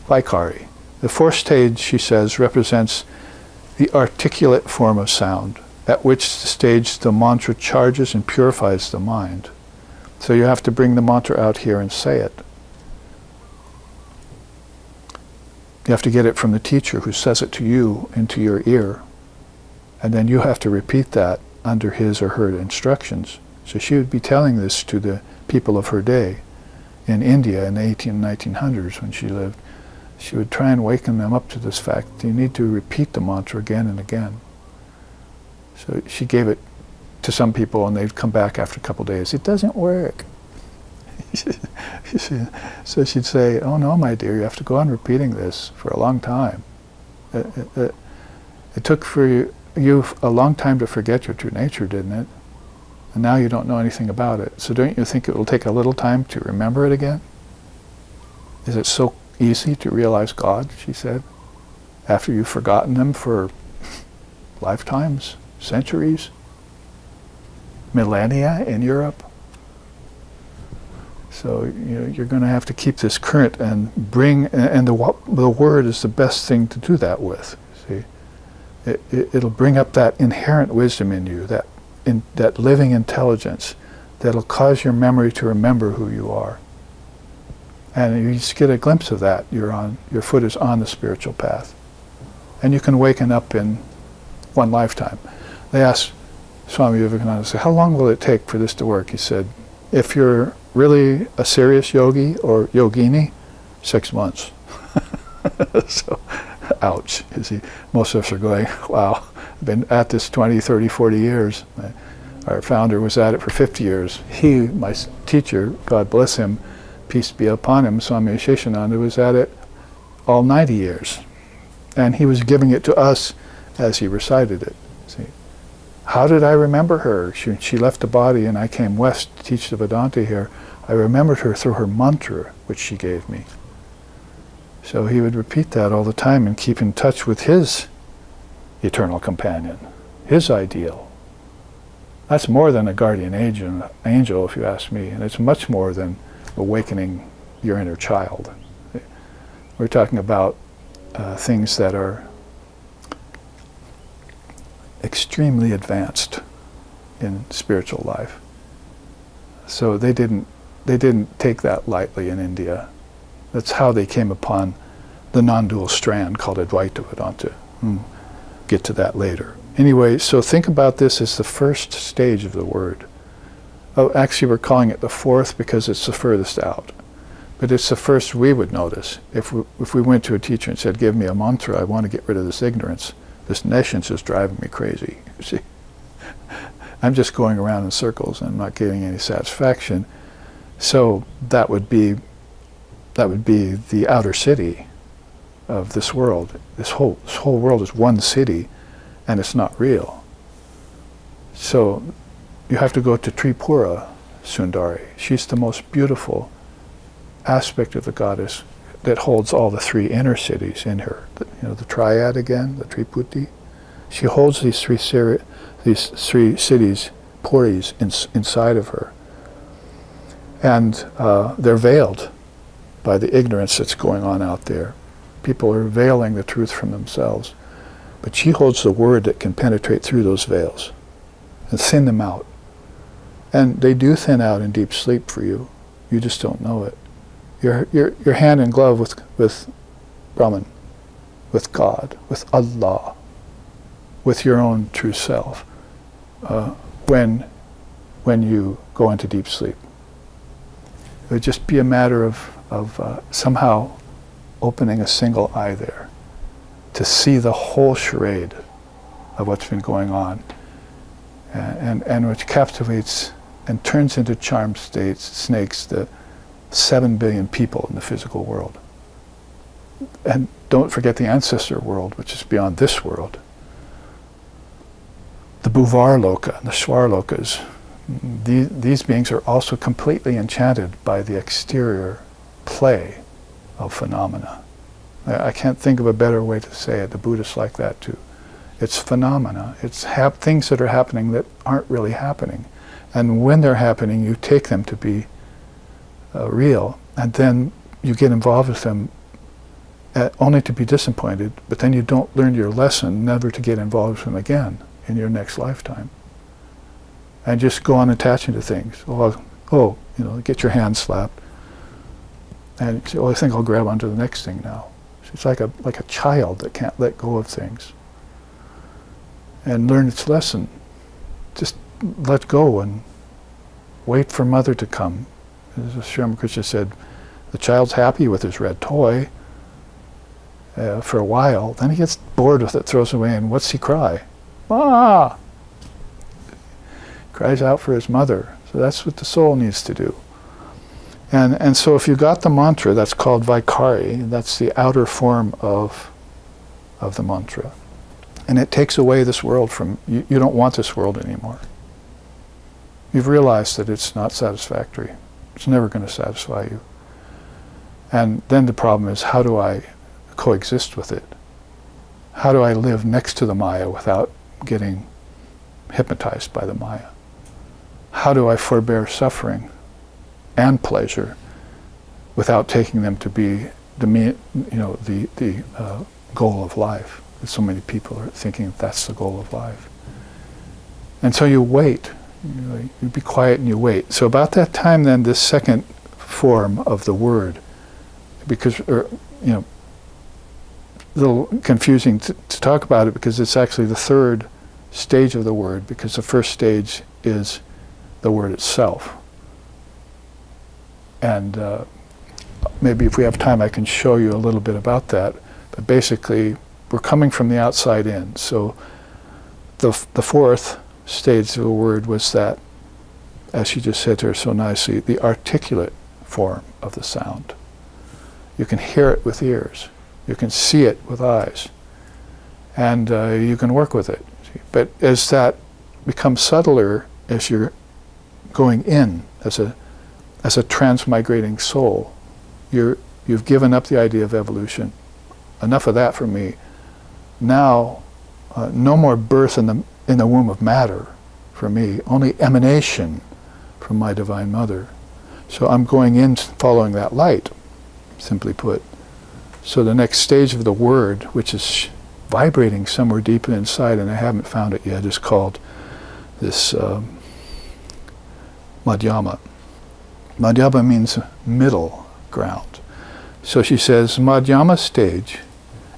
Vaikari. The 4th stage, she says, represents the articulate form of sound, at which stage the mantra charges and purifies the mind. So you have to bring the mantra out here and say it. You have to get it from the teacher who says it to you into your ear. And then you have to repeat that under his or her instructions. So she would be telling this to the people of her day in India in the 1900s when she lived. She would try and waken them up to this fact. You need to repeat the mantra again and again. So she gave it to some people and they'd come back after a couple of days. It doesn't work. So she'd say, oh no, my dear, you have to go on repeating this for a long time. It took for you a long time to forget your true nature, didn't it? And now you don't know anything about it. So don't you think it will take a little time to remember it again? Is it so easy to realize God, she said, after you've forgotten Him for lifetimes, centuries, millennia in Europe? So you're going to have to keep this current and bring, and the Word is the best thing to do that with. See, it'll bring up that inherent wisdom in you, that living intelligence, that'll cause your memory to remember who you are. And you just get a glimpse of that. Your foot is on the spiritual path, and you can waken up in one lifetime. They asked Swami Vivekananda, how long will it take for this to work? He said, if you're really a serious yogi or yogini, 6 months. So, ouch. You see, most of us are going, wow, I've been at this 20, 30, 40 years. Our founder was at it for 50 years. He, my teacher, God bless him, peace be upon him, Swami Sheshananda, was at it all 90 years. And he was giving it to us as he recited it. See, how did I remember her? She left the body and I came west to teach the Vedanta here. I remembered her through her mantra, which she gave me. So he would repeat that all the time and keep in touch with his eternal companion, his ideal. That's more than a guardian angel, if you ask me, and it's much more than awakening your inner child. We're talking about things that are extremely advanced in spiritual life. So they didn't take that lightly in India. That's how they came upon the non-dual strand called Advaita Vedanta. Get to that later. Anyway, so think about this as the 1st stage of the word. Oh, actually we're calling it the 4th because it's the furthest out. But it's the first we would notice. If we went to a teacher and said, give me a mantra, I want to get rid of this ignorance. This nescience is driving me crazy. You see, I'm just going around in circles and I'm not getting any satisfaction. So that would be the outer city of this world. This whole world is one city, and it's not real. So you have to go to Tripura Sundari. She's the most beautiful aspect of the goddess that holds all the 3 inner cities in her. The triad again, the Triputi. She holds these 3 cities, Puris, inside of her. And they're veiled by the ignorance that's going on out there. People are veiling the truth from themselves. But she holds the word that can penetrate through those veils and thin them out. And they do thin out in deep sleep for you. You just don't know it. You're hand in glove with Brahman, with God, with Allah, with your own true self when you go into deep sleep. It would just be a matter of somehow opening a single eye there to see the whole charade of what's been going on, and which captivates and turns into charmed snakes the 7 billion people in the physical world. And don't forget the ancestor world, which is beyond this world. The Bhuvar Loka and the Swar Lokas, these beings are also completely enchanted by the exterior play of phenomena. I can't think of a better way to say it. The Buddhists like that too. It's phenomena. It's things that are happening that aren't really happening. And when they're happening, you take them to be real, and then you get involved with them only to be disappointed, but then you don't learn your lesson never to get involved with them again in your next lifetime. And just go on attaching to things. Oh, you know, get your hand slapped. And you say, oh, I think I'll grab onto the next thing now. It's like a child that can't let go of things and learn its lesson. Just let go and wait for mother to come. As Sri Ramakrishna said, the child's happy with his red toy for a while, then he gets bored with it, throws it away, and what's he cry? Ah! Cries out for his mother. So that's what the soul needs to do. And so if you got the mantra, that's called Vaikari, that's the outer form of the mantra. And it takes away this world from, you don't want this world anymore. You've realized that it's not satisfactory. It's never going to satisfy you. And then the problem is, how do I coexist with it? How do I live next to the Maya without getting hypnotized by the Maya? How do I forbear suffering and pleasure without taking them to be the goal of life? So many people are thinking that's the goal of life. And so you wait. You be quiet and you wait. So about that time then, this second form of the word, because, a little confusing to talk about it because it's actually the third stage of the word, because the first stage is the word itself. And maybe if we have time I can show you a little bit about that. But basically, we're coming from the outside in. So the fourth stage of the word was that, as she just said to her so nicely, the articulate form of the sound. You can hear it with ears. You can see it with eyes. And you can work with it. But as that becomes subtler, as you're going in as a transmigrating soul, you've given up the idea of evolution. Enough of that for me. Now, no more birth in the womb of matter for me, only emanation from my Divine Mother. So I'm going in following that light, simply put. So the next stage of the word, which is vibrating somewhere deep inside, and I haven't found it yet, is called this Madhyama. Madhyama means middle ground. So she says, Madhyama stage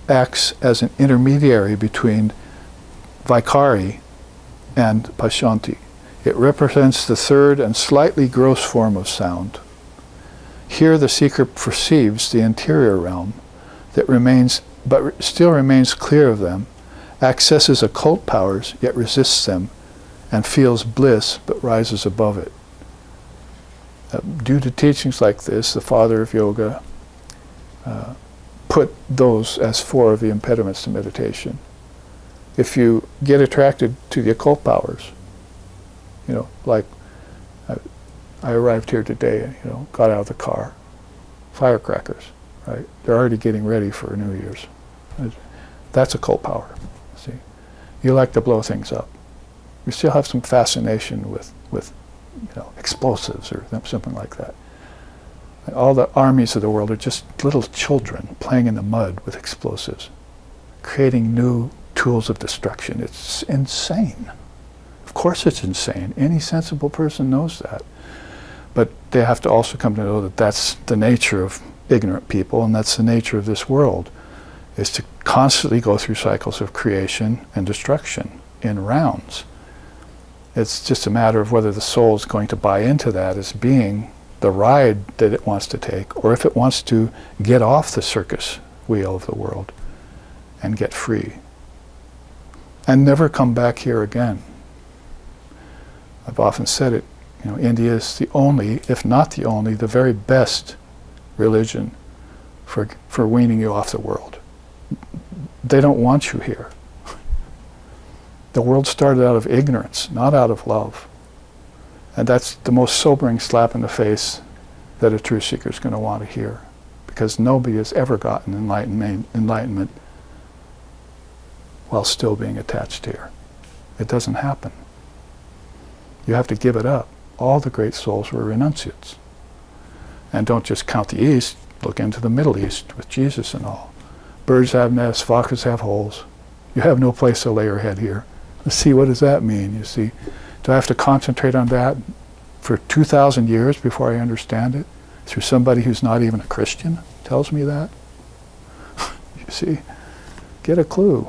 acts as an intermediary between Vaikari and Pashanti. It represents the third and slightly gross form of sound. Here the seeker perceives the interior realm that remains, but still remains clear of them, accesses occult powers, yet resists them, and feels bliss, but rises above it. Due to teachings like this, the father of yoga put those as 4 of the impediments to meditation. If you get attracted to the occult powers, like I arrived here today, got out of the car, firecrackers, right? They're already getting ready for New Year's. That's occult power, see? You like to blow things up. You still have some fascination with explosives or something like that. All the armies of the world are just little children playing in the mud with explosives, creating new tools of destruction. It's insane. Of course it's insane. Any sensible person knows that. But they have to also come to know that that's the nature of ignorant people, and that's the nature of this world, is to constantly go through cycles of creation and destruction in rounds. It's just a matter of whether the soul is going to buy into that as being the ride that it wants to take, or if it wants to get off the circus wheel of the world and get free and never come back here again. I've often said it, India is the only, if not the only, the very best religion for weaning you off the world. they don't want you here. The world started out of ignorance, not out of love. And that's the most sobering slap in the face that a true seeker is going to want to hear. Because nobody has ever gotten enlightenment while still being attached here. It doesn't happen. You have to give it up. All the great souls were renunciates. And don't just count the East, look into the Middle East with Jesus and all. Birds have nests, foxes have holes. You have no place to lay your head here. Let's see, what does that mean? You see, do I have to concentrate on that for 2,000 years before I understand it? Through somebody who's not even a Christian tells me that? You see, get a clue.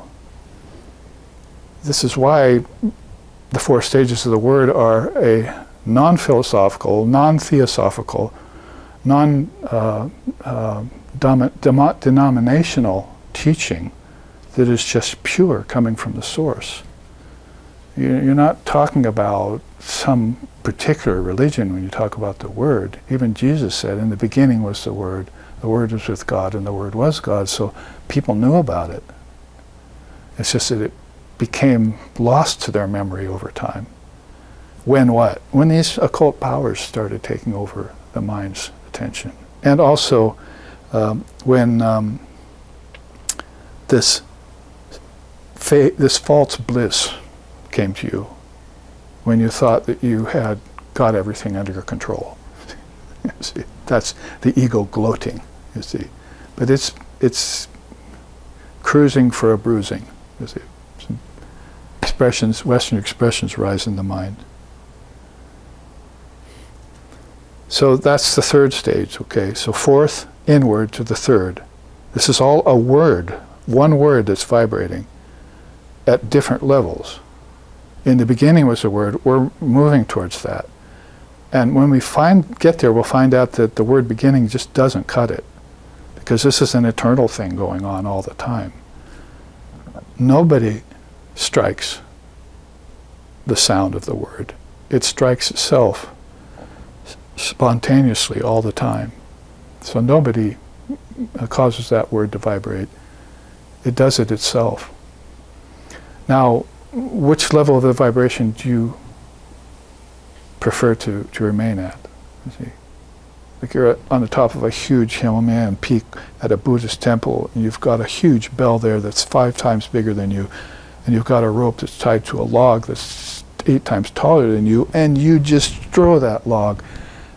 This is why the 4 stages of the word are a non-philosophical, non-theosophical, non-denominational teaching that is just pure, coming from the source. You're not talking about some particular religion when you talk about the Word. Even Jesus said, in the beginning was the Word was with God, and the Word was God, so people knew about it. It's just that it became lost to their memory over time. When what? When these occult powers started taking over the mind's attention. And also when this false bliss came to you, when you thought that you had got everything under your control. You see, that's the ego gloating, you see. But it's cruising for a bruising, you see. Some expressions, Western expressions rise in the mind. So that's the 3rd stage, okay? So 4th, inward to the 3rd. This is all a word, one word that's vibrating at different levels. In the beginning was a word, we're moving towards that. And when we get there, we'll find out that the word beginning just doesn't cut it. Because this is an eternal thing going on all the time. Nobody strikes the sound of the word. It strikes itself spontaneously all the time. So nobody causes that word to vibrate. It does it itself. Now, which level of the vibration do you prefer to remain at? You see? Like you're on the top of a huge Himalayan peak at a Buddhist temple, and you've got a huge bell there that's 5 times bigger than you, and you've got a rope that's tied to a log that's 8 times taller than you, and you just throw that log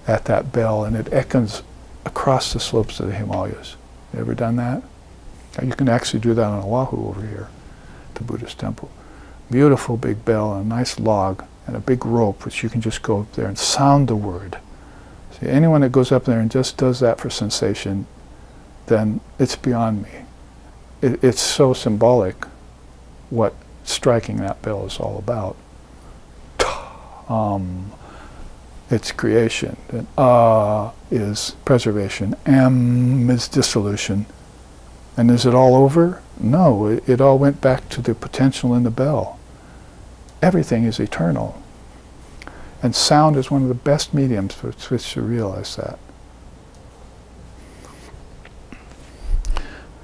at that bell, and it echoes across the slopes of the Himalayas. You ever done that? You can actually do that on Oahu over here, the Buddhist temple. Beautiful big bell and a nice log and a big rope, which you can just go up there and sound the word. See, anyone that goes up there and just does that for sensation, then it's beyond me. It's so symbolic what striking that bell is all about. It's creation, and is preservation, is dissolution. And is it all over? No, it all went back to the potential in the bell. Everything is eternal. And sound is one of the best mediums for which to realize that.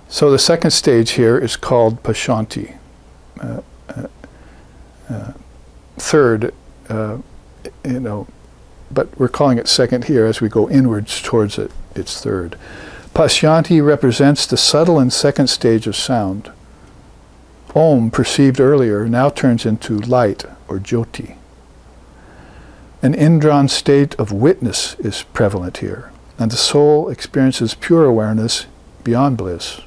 So the 2nd stage here is called Pashanti. 3rd, but we're calling it 2nd here as we go inwards towards it. It's 3rd. Pashanti represents the subtle and 2nd stage of sound. Om, perceived earlier, now turns into light, or jyoti. An indrawn state of witness is prevalent here, and the soul experiences pure awareness beyond bliss.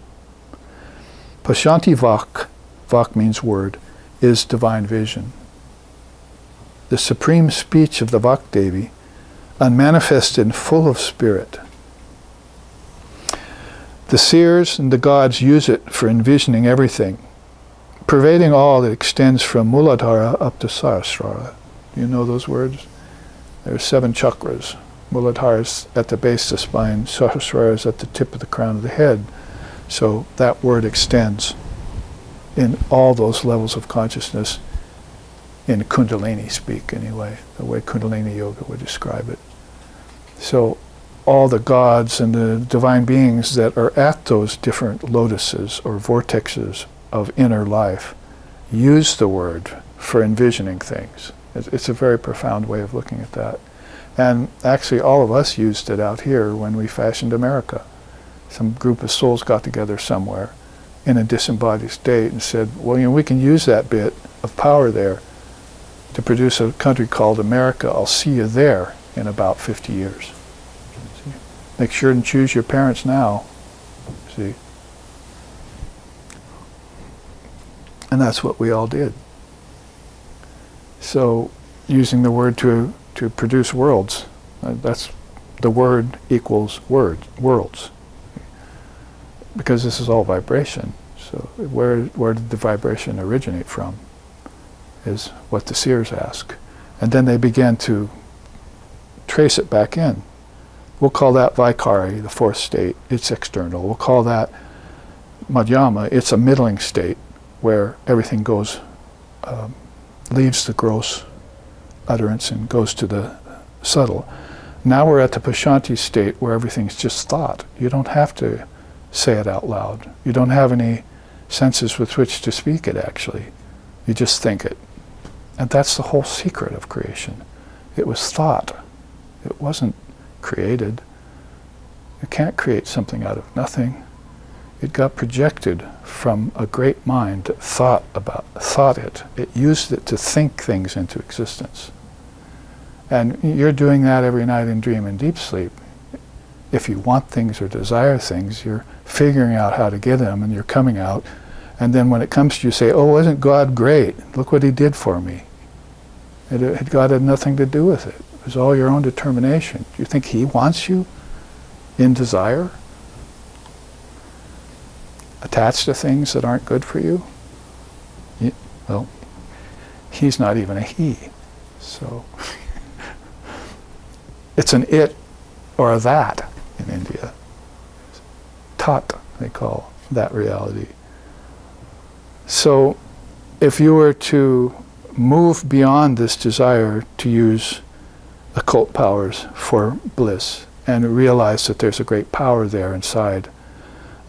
Pashanti Vak means word, is divine vision. The supreme speech of the Vak Devi, unmanifested and full of spirit. The seers and the gods use it for envisioning everything, pervading all that extends from Muladhara up to Sahasrara. You know those words? There are 7 chakras. Muladhara is at the base of the spine, Sahasrara is at the tip of the crown of the head. So that word extends in all those levels of consciousness, in Kundalini speak anyway, the way Kundalini Yoga would describe it. So all the gods and the divine beings that are at those different lotuses or vortexes of inner life use the word for envisioning things. It's a very profound way of looking at that. And actually all of us used it out here when we fashioned America. Some group of souls got together somewhere in a disembodied state and said, well, you know, we can use that bit of power there to produce a country called America. I'll see you there in about 50 years. See? Make sure and choose your parents now. See? And that's what we all did. So using the word to produce worlds, that's the word equals worlds. Because this is all vibration. So where did the vibration originate from is what the seers ask. And then they began to trace it back in. We'll call that Vaikari, the fourth state. It's external. We'll call that Madhyama. It's a middling state where everything goes, leaves the gross utterance and goes to the subtle. Now we're at the Pashanti state where everything's just thought. You don't have to say it out loud. You don't have any senses with which to speak it, actually. You just think it. And that's the whole secret of creation. It was thought. It wasn't created. You can't create something out of nothing. It got projected from a great mind that thought it. It used it to think things into existence. And you're doing that every night in dream and deep sleep. If you want things or desire things, you're figuring out how to get them, and you're coming out. And then when it comes to you, say, oh, wasn't God great? Look what he did for me. God had nothing to do with it. It was all your own determination. Do you think he wants you in desire? Attached to things that aren't good for you? Well, he's not even a he. So it's an it or a that in India. Tat, they call that reality. So if you were to move beyond this desire to use occult powers for bliss and realize that there's a great power there inside,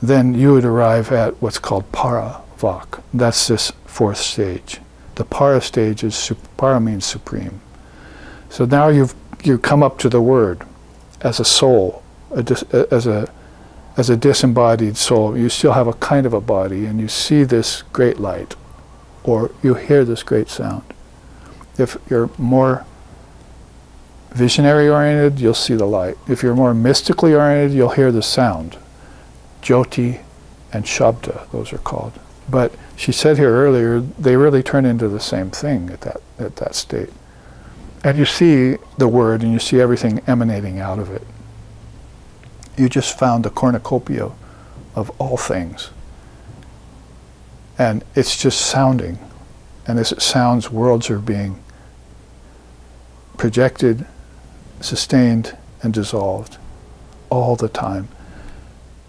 then you would arrive at what's called Paravak. That's this fourth stage. The Para stage is, Para means supreme. So now you come up to the word as a soul, as a disembodied soul. You still have a kind of a body, and you see this great light, or you hear this great sound. If you're more visionary oriented, you'll see the light. If you're more mystically oriented, you'll hear the sound. Jyoti and Shabda, those are called. But she said here earlier, they really turn into the same thing at that state. And you see the word, and you see everything emanating out of it. You just found the cornucopia of all things. And it's just sounding. And as it sounds, worlds are being projected, sustained, and dissolved all the time.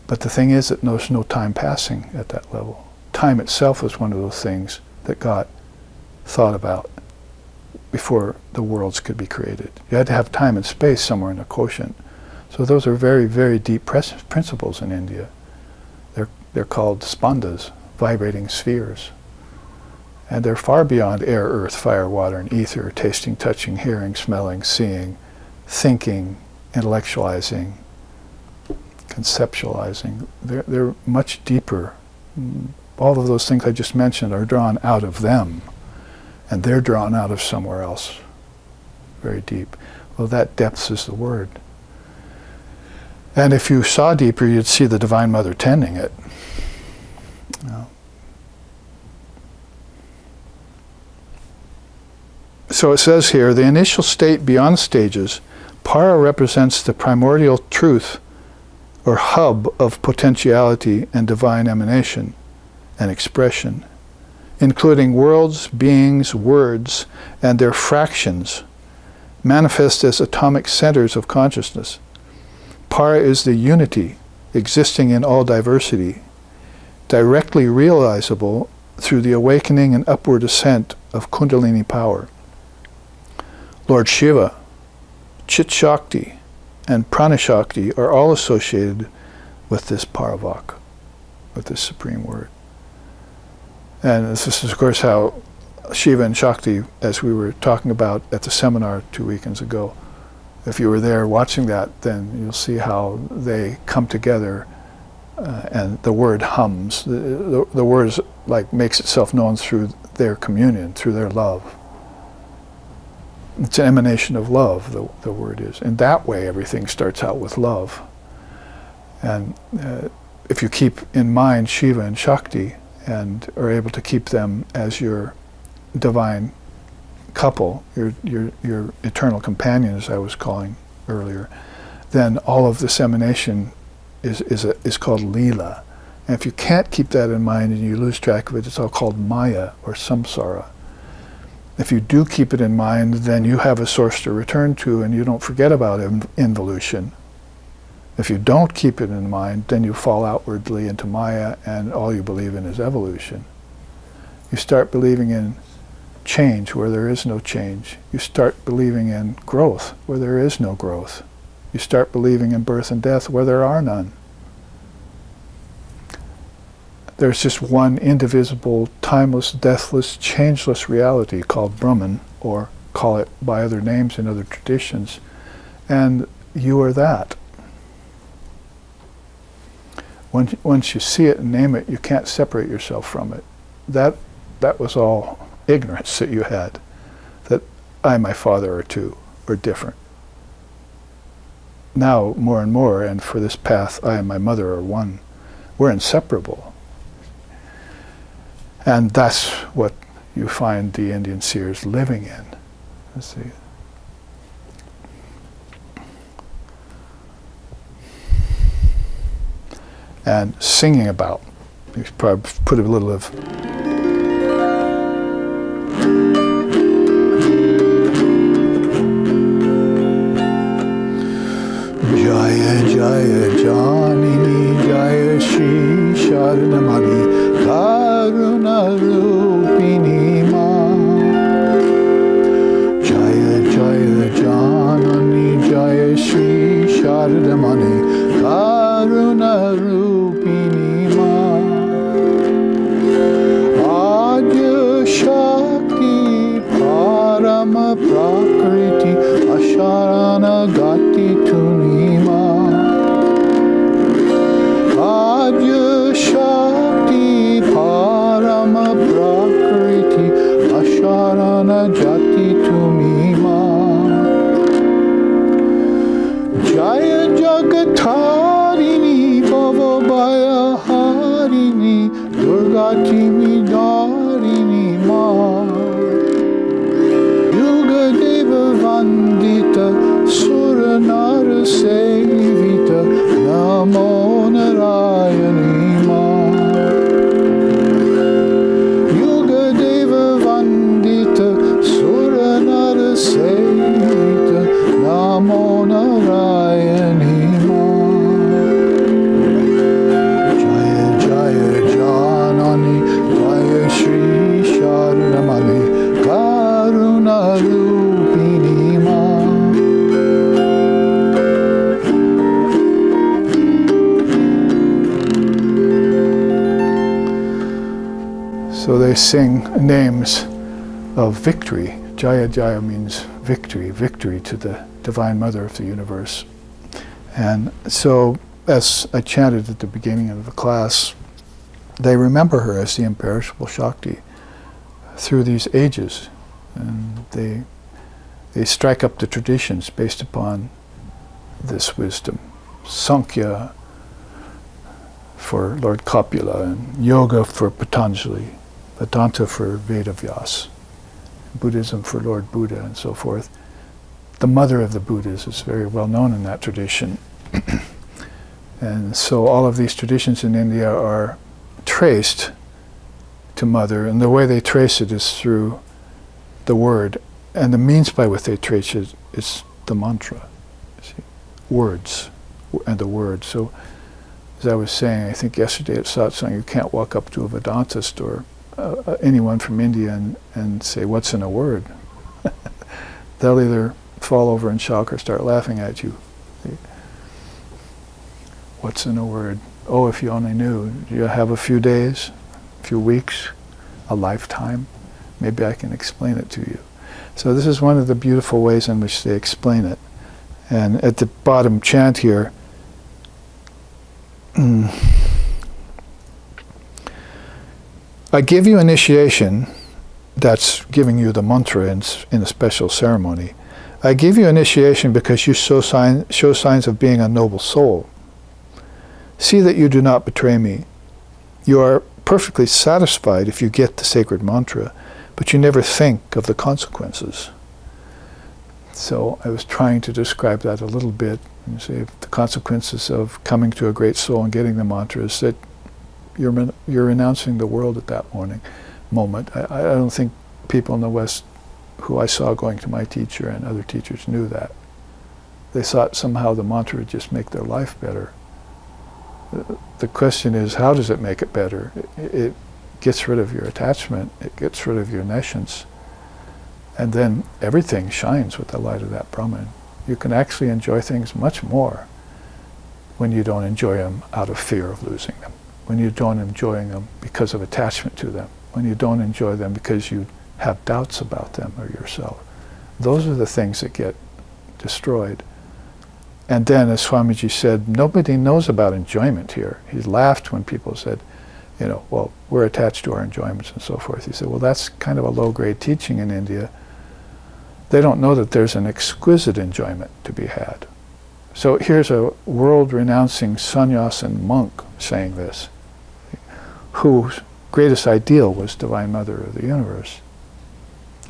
But the thing is that there's no time passing at that level. Time itself is one of those things that got thought about before the worlds could be created. You had to have time and space somewhere in the quotient. So those are very, very deep principles in India. They're called spandas, vibrating spheres. And they're far beyond air, earth, fire, water, and ether, tasting, touching, hearing, smelling, seeing, thinking, intellectualizing, conceptualizing. They're much deeper. All of those things I just mentioned are drawn out of them, and they're drawn out of somewhere else, very deep. Well, that depth is the word. And if you saw deeper, you'd see the Divine Mother tending it. You know. So it says here, the initial state beyond stages, Para represents the primordial truth or hub of potentiality and divine emanation and expression, including worlds, beings, words, and their fractions, manifest as atomic centers of consciousness. Para is the unity existing in all diversity, directly realizable through the awakening and upward ascent of Kundalini power. Lord Shiva, Chit Shakti, and Prana Shakti are all associated with this Paravak, with this supreme word. And this is, of course, how Shiva and Shakti, as we were talking about at the seminar 2 weekends ago, if you were there watching that, then you'll see how they come together and the word hums. The word is like makes itself known through their communion, through their love. It's an emanation of love, the word is. In that way, everything starts out with love. And if you keep in mind Shiva and Shakti and are able to keep them as your divine couple, your eternal companion, as I was calling earlier, then all of this emanation is called Leela. And if you can't keep that in mind and you lose track of it, it's all called Maya or Samsara. If you do keep it in mind, then you have a source to return to and you don't forget about involution. If you don't keep it in mind, then you fall outwardly into Maya and all you believe in is evolution. You start believing in change where there is no change. You start believing in growth where there is no growth. You start believing in birth and death where there are none. There's just one indivisible, timeless, deathless, changeless reality called Brahman, or call it by other names in other traditions, and you are that. Once you see it and name it, you can't separate yourself from it. That was all ignorance that you had, that I and my father are two, or different. Now, more and more, and for this path, I and my mother are one. We're inseparable. And that's what you find the Indian seers living in. Let's see. And singing about. You should probably put a little of Jaya Jaya Janini Jaya Sri Sarada Devi Karuna Rupini Ma Jaya Jaya Janani Jaya Sri Sarada Devi Karuna Rupini Ma Adya Shakti Parama Prakriti Asharana Gati Tunima Adya Shakti Parama Prakriti Asharana Jati Tumima Jaya Jagatarini Bhavabhaya Harini Durgati Darini Ma Yuga Deva Vandita Suranara Sevita Namo Narayani Ma Yuga Deva Vandita Suranara Sevita Namo Narayani Ma Jaya Jaya Janani Jaya Sri Sarada Devi Karuna Rupini Ma So they sing names of victory. Jaya Jaya means victory, victory to the Divine Mother of the universe. And so, as I chanted at the beginning of the class, they remember her as the imperishable Shakti through these ages. And they strike up the traditions based upon this wisdom. Sankhya for Lord Kapila, and Yoga for Patanjali, Vedanta for Vedavyas, Buddhism for Lord Buddha, and so forth. The mother of the Buddhas is very well known in that tradition. And so all of these traditions in India are traced to Mother, and the way they trace it is through the word, and the means by which they trace it is the mantra. See? Words, and the word. So, as I was saying, I think yesterday at satsang, you can't walk up to a Vedantist or anyone from India and say, what's in a word? They'll either fall over and shock or start laughing at you. What's in a word? Oh, if you only knew. You have a few days, a few weeks, a lifetime. Maybe I can explain it to you. So this is one of the beautiful ways in which they explain it. And at the bottom chant here, I give you initiation, that's giving you the mantra in a special ceremony. I give you initiation because you show signs of being a noble soul. See that you do not betray me. You are perfectly satisfied if you get the sacred mantra, but you never think of the consequences. So I was trying to describe that a little bit. You see, the consequences of coming to a great soul and getting the mantra is that you're renouncing the world at that moment. I don't think people in the West who I saw going to my teacher and other teachers knew that. They thought somehow the mantra would just make their life better. The question is, how does it make it better? It gets rid of your attachment, it gets rid of your nescience, and then everything shines with the light of that Brahman. You can actually enjoy things much more when you don't enjoy them out of fear of losing them, when you don't enjoy them because of attachment to them, when you don't enjoy them because you have doubts about them or yourself. Those are the things that get destroyed. And then, as Swamiji said, nobody knows about enjoyment here. He laughed when people said, you know, well, we're attached to our enjoyments and so forth. He said, well, that's kind of a low-grade teaching in India. They don't know that there's an exquisite enjoyment to be had. So here's a world-renouncing sannyasin monk saying this, whose greatest ideal was Divine Mother of the Universe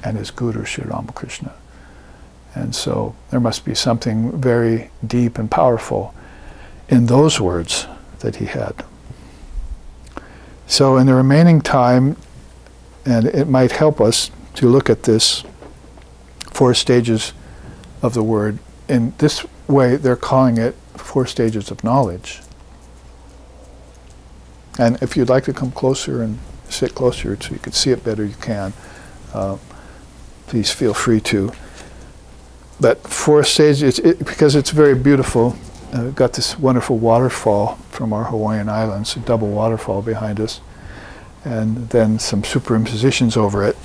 and his guru, Sri Ramakrishna. And so there must be something very deep and powerful in those words that he had. So in the remaining time, and it might help us to look at this 4 stages of the word. In this way, they're calling it 4 stages of knowledge. And if you'd like to come closer and sit closer so you can see it better, you can. Please feel free to. But 4 stages, because it's very beautiful. We've got this wonderful waterfall from our Hawaiian Islands, a double waterfall behind us, and then some superimpositions over it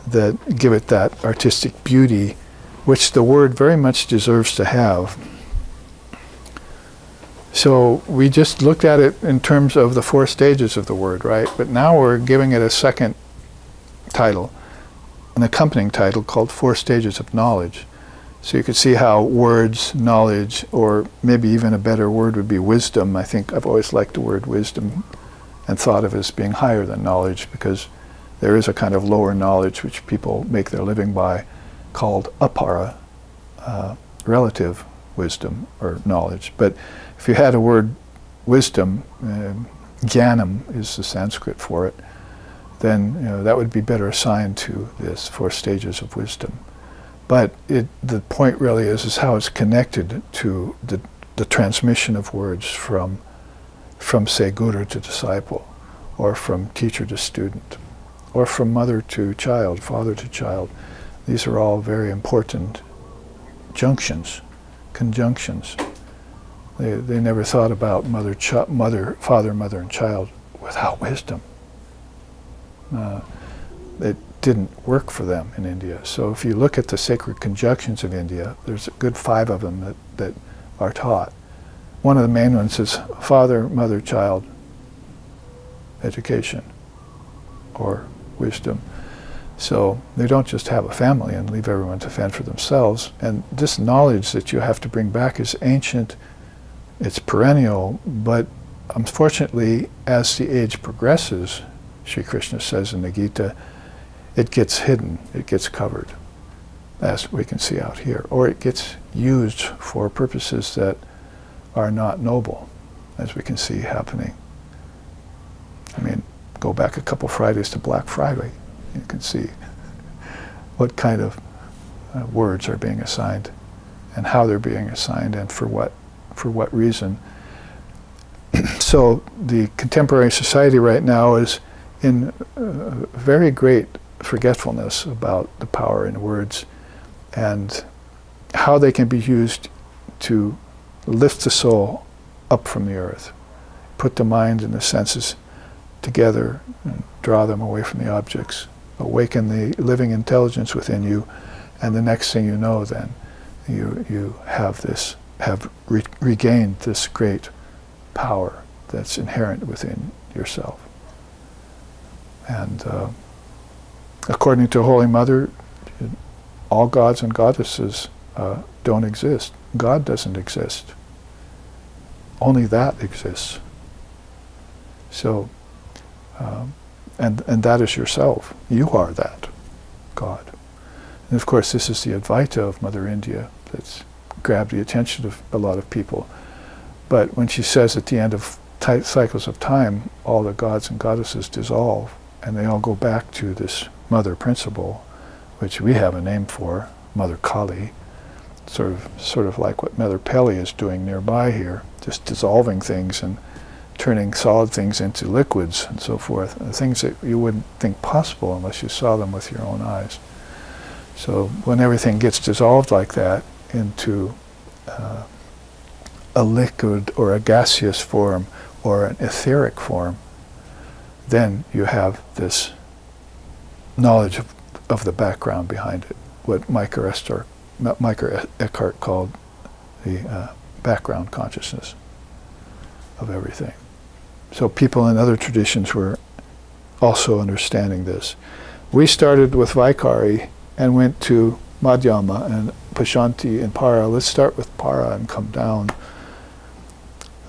that give it that artistic beauty, which the word very much deserves to have. So we just looked at it in terms of the 4 stages of the word, right? But now we're giving it a second title, an accompanying title called 4 Stages of Knowledge. So you could see how words, knowledge, or maybe even a better word would be wisdom. I think I've always liked the word wisdom and thought of it as being higher than knowledge, because there is a kind of lower knowledge which people make their living by called apara, relative wisdom or knowledge. But if you had a word wisdom, jnanam is the Sanskrit for it, then that would be better assigned to this 4 stages of wisdom. But the point really is how it's connected to the transmission of words from say, guru to disciple, or from teacher to student, or from mother to child, father to child. These are all very important junctions, conjunctions. They never thought about father, mother, and child without wisdom. It didn't work for them in India. So if you look at the sacred conjunctions of India, there's a good 5 of them that are taught. One of the main ones is father, mother, child, education, or wisdom. So they don't just have a family and leave everyone to fend for themselves. And this knowledge that you have to bring back is ancient, it's perennial, but unfortunately, as the age progresses, Sri Krishna says in the Gita, it gets hidden, it gets covered, as we can see out here, or it gets used for purposes that are not noble, as we can see happening. I mean, go back a couple Fridays to Black Friday, you can see what kind of words are being assigned and how they're being assigned and for what reason. So the contemporary society right now is in very great forgetfulness about the power in words and how they can be used to lift the soul up from the earth, put the mind and the senses together and draw them away from the objects, awaken the living intelligence within you, and the next thing you know, then you have regained this great power that's inherent within yourself. And according to Holy Mother, all gods and goddesses don't exist. God doesn't exist. Only that exists. So, and that is yourself. You are that God. And of course, this is the Advaita of Mother India that's grabbed the attention of a lot of people. But when she says at the end of cycles of time, all the gods and goddesses dissolve, and they all go back to this mother principle, which we have a name for, Mother Kali, sort of like what Mother Pele is doing nearby here, just dissolving things and turning solid things into liquids and so forth, things that you wouldn't think possible unless you saw them with your own eyes. So when everything gets dissolved like that into a liquid or a gaseous form or an etheric form, then you have this knowledge of the background behind it, what Micah Eckhart called the background consciousness of everything. So people in other traditions were also understanding this. We started with Vaikari and went to Madhyama and Pashanti and Para. Let's start with Para and come down.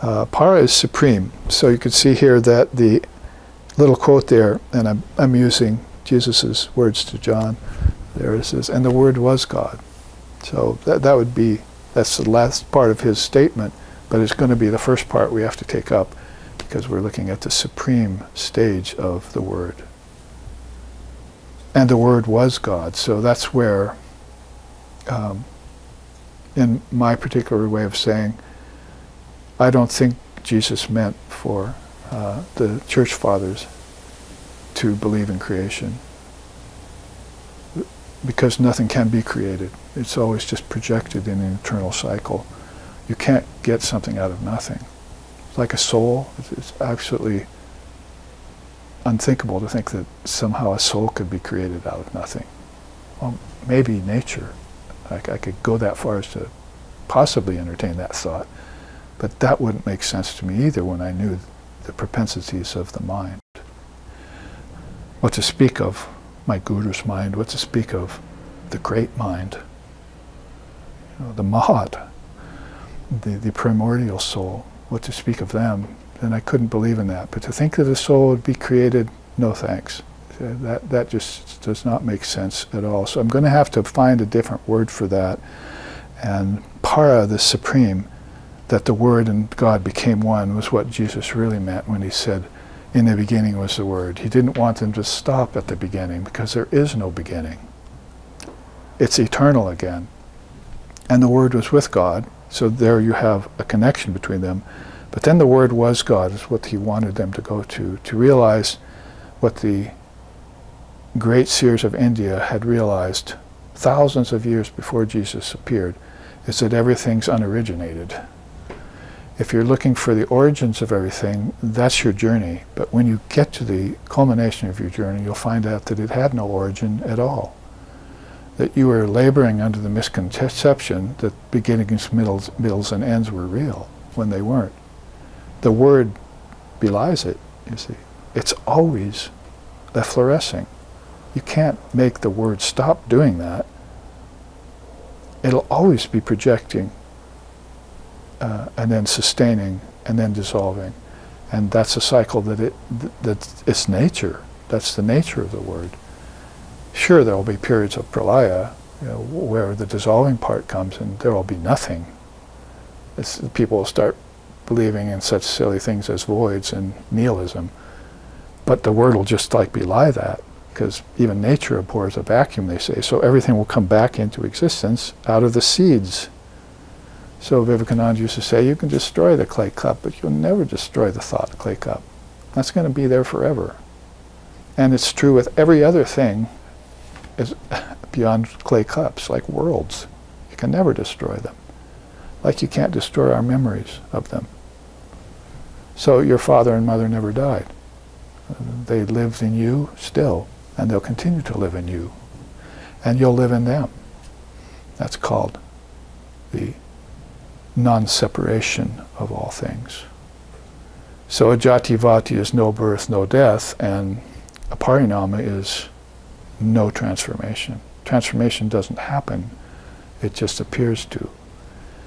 Para is supreme. So you can see here that the little quote there, and I'm using Jesus' words to John. There it says, and the Word was God. So that's the last part of his statement, but it's going to be the first part we have to take up because we're looking at the supreme stage of the Word. And the Word was God. So that's where, in my particular way of saying, I don't think Jesus meant for the Church Fathers to believe in creation, because nothing can be created. It's always just projected in an eternal cycle. You can't get something out of nothing. It's like a soul. It's absolutely unthinkable to think that somehow a soul could be created out of nothing. Well, maybe nature. I could go that far as to possibly entertain that thought, but that wouldn't make sense to me either when I knew the propensities of the mind. What to speak of my Guru's mind, what to speak of the great mind, the Mahat, the primordial soul, what to speak of them, then I couldn't believe in that. But to think that a soul would be created, no thanks. That just does not make sense at all. So I'm going to have to find a different word for that. And Para, the supreme, that the Word and God became one, was what Jesus really meant when he said, in the beginning was the Word. He didn't want them to stop at the beginning, because there is no beginning. It's eternal again. And the Word was with God, so there you have a connection between them. But then the Word was God, is what he wanted them to go to realize what the great seers of India had realized thousands of years before Jesus appeared, is that everything's unoriginated. If you're looking for the origins of everything, that's your journey. But when you get to the culmination of your journey, you'll find out that it had no origin at all. That you were laboring under the misconception that beginnings, middles, and ends were real, when they weren't. The Word belies it, you see. It's always efflorescing. You can't make the Word stop doing that. It'll always be projecting, and then sustaining, and then dissolving. And that's a cycle that's its nature. That's the nature of the Word. Sure, there will be periods of pralaya, where the dissolving part comes and there will be nothing. People will start believing in such silly things as voids and nihilism. But the Word will just like belie that, because even nature abhors a vacuum, they say. So everything will come back into existence out of the seeds. So Vivekananda used to say, you can destroy the clay cup, but you'll never destroy the thought clay cup. That's going to be there forever. And it's true with every other thing beyond clay cups, like worlds. You can never destroy them. Like you can't destroy our memories of them. So your father and mother never died. They lived in you still, and they'll continue to live in you. And you'll live in them. That's called the non-separation of all things. So a Jativati is no birth, no death, and a Parinama is no transformation. Transformation doesn't happen, it just appears to.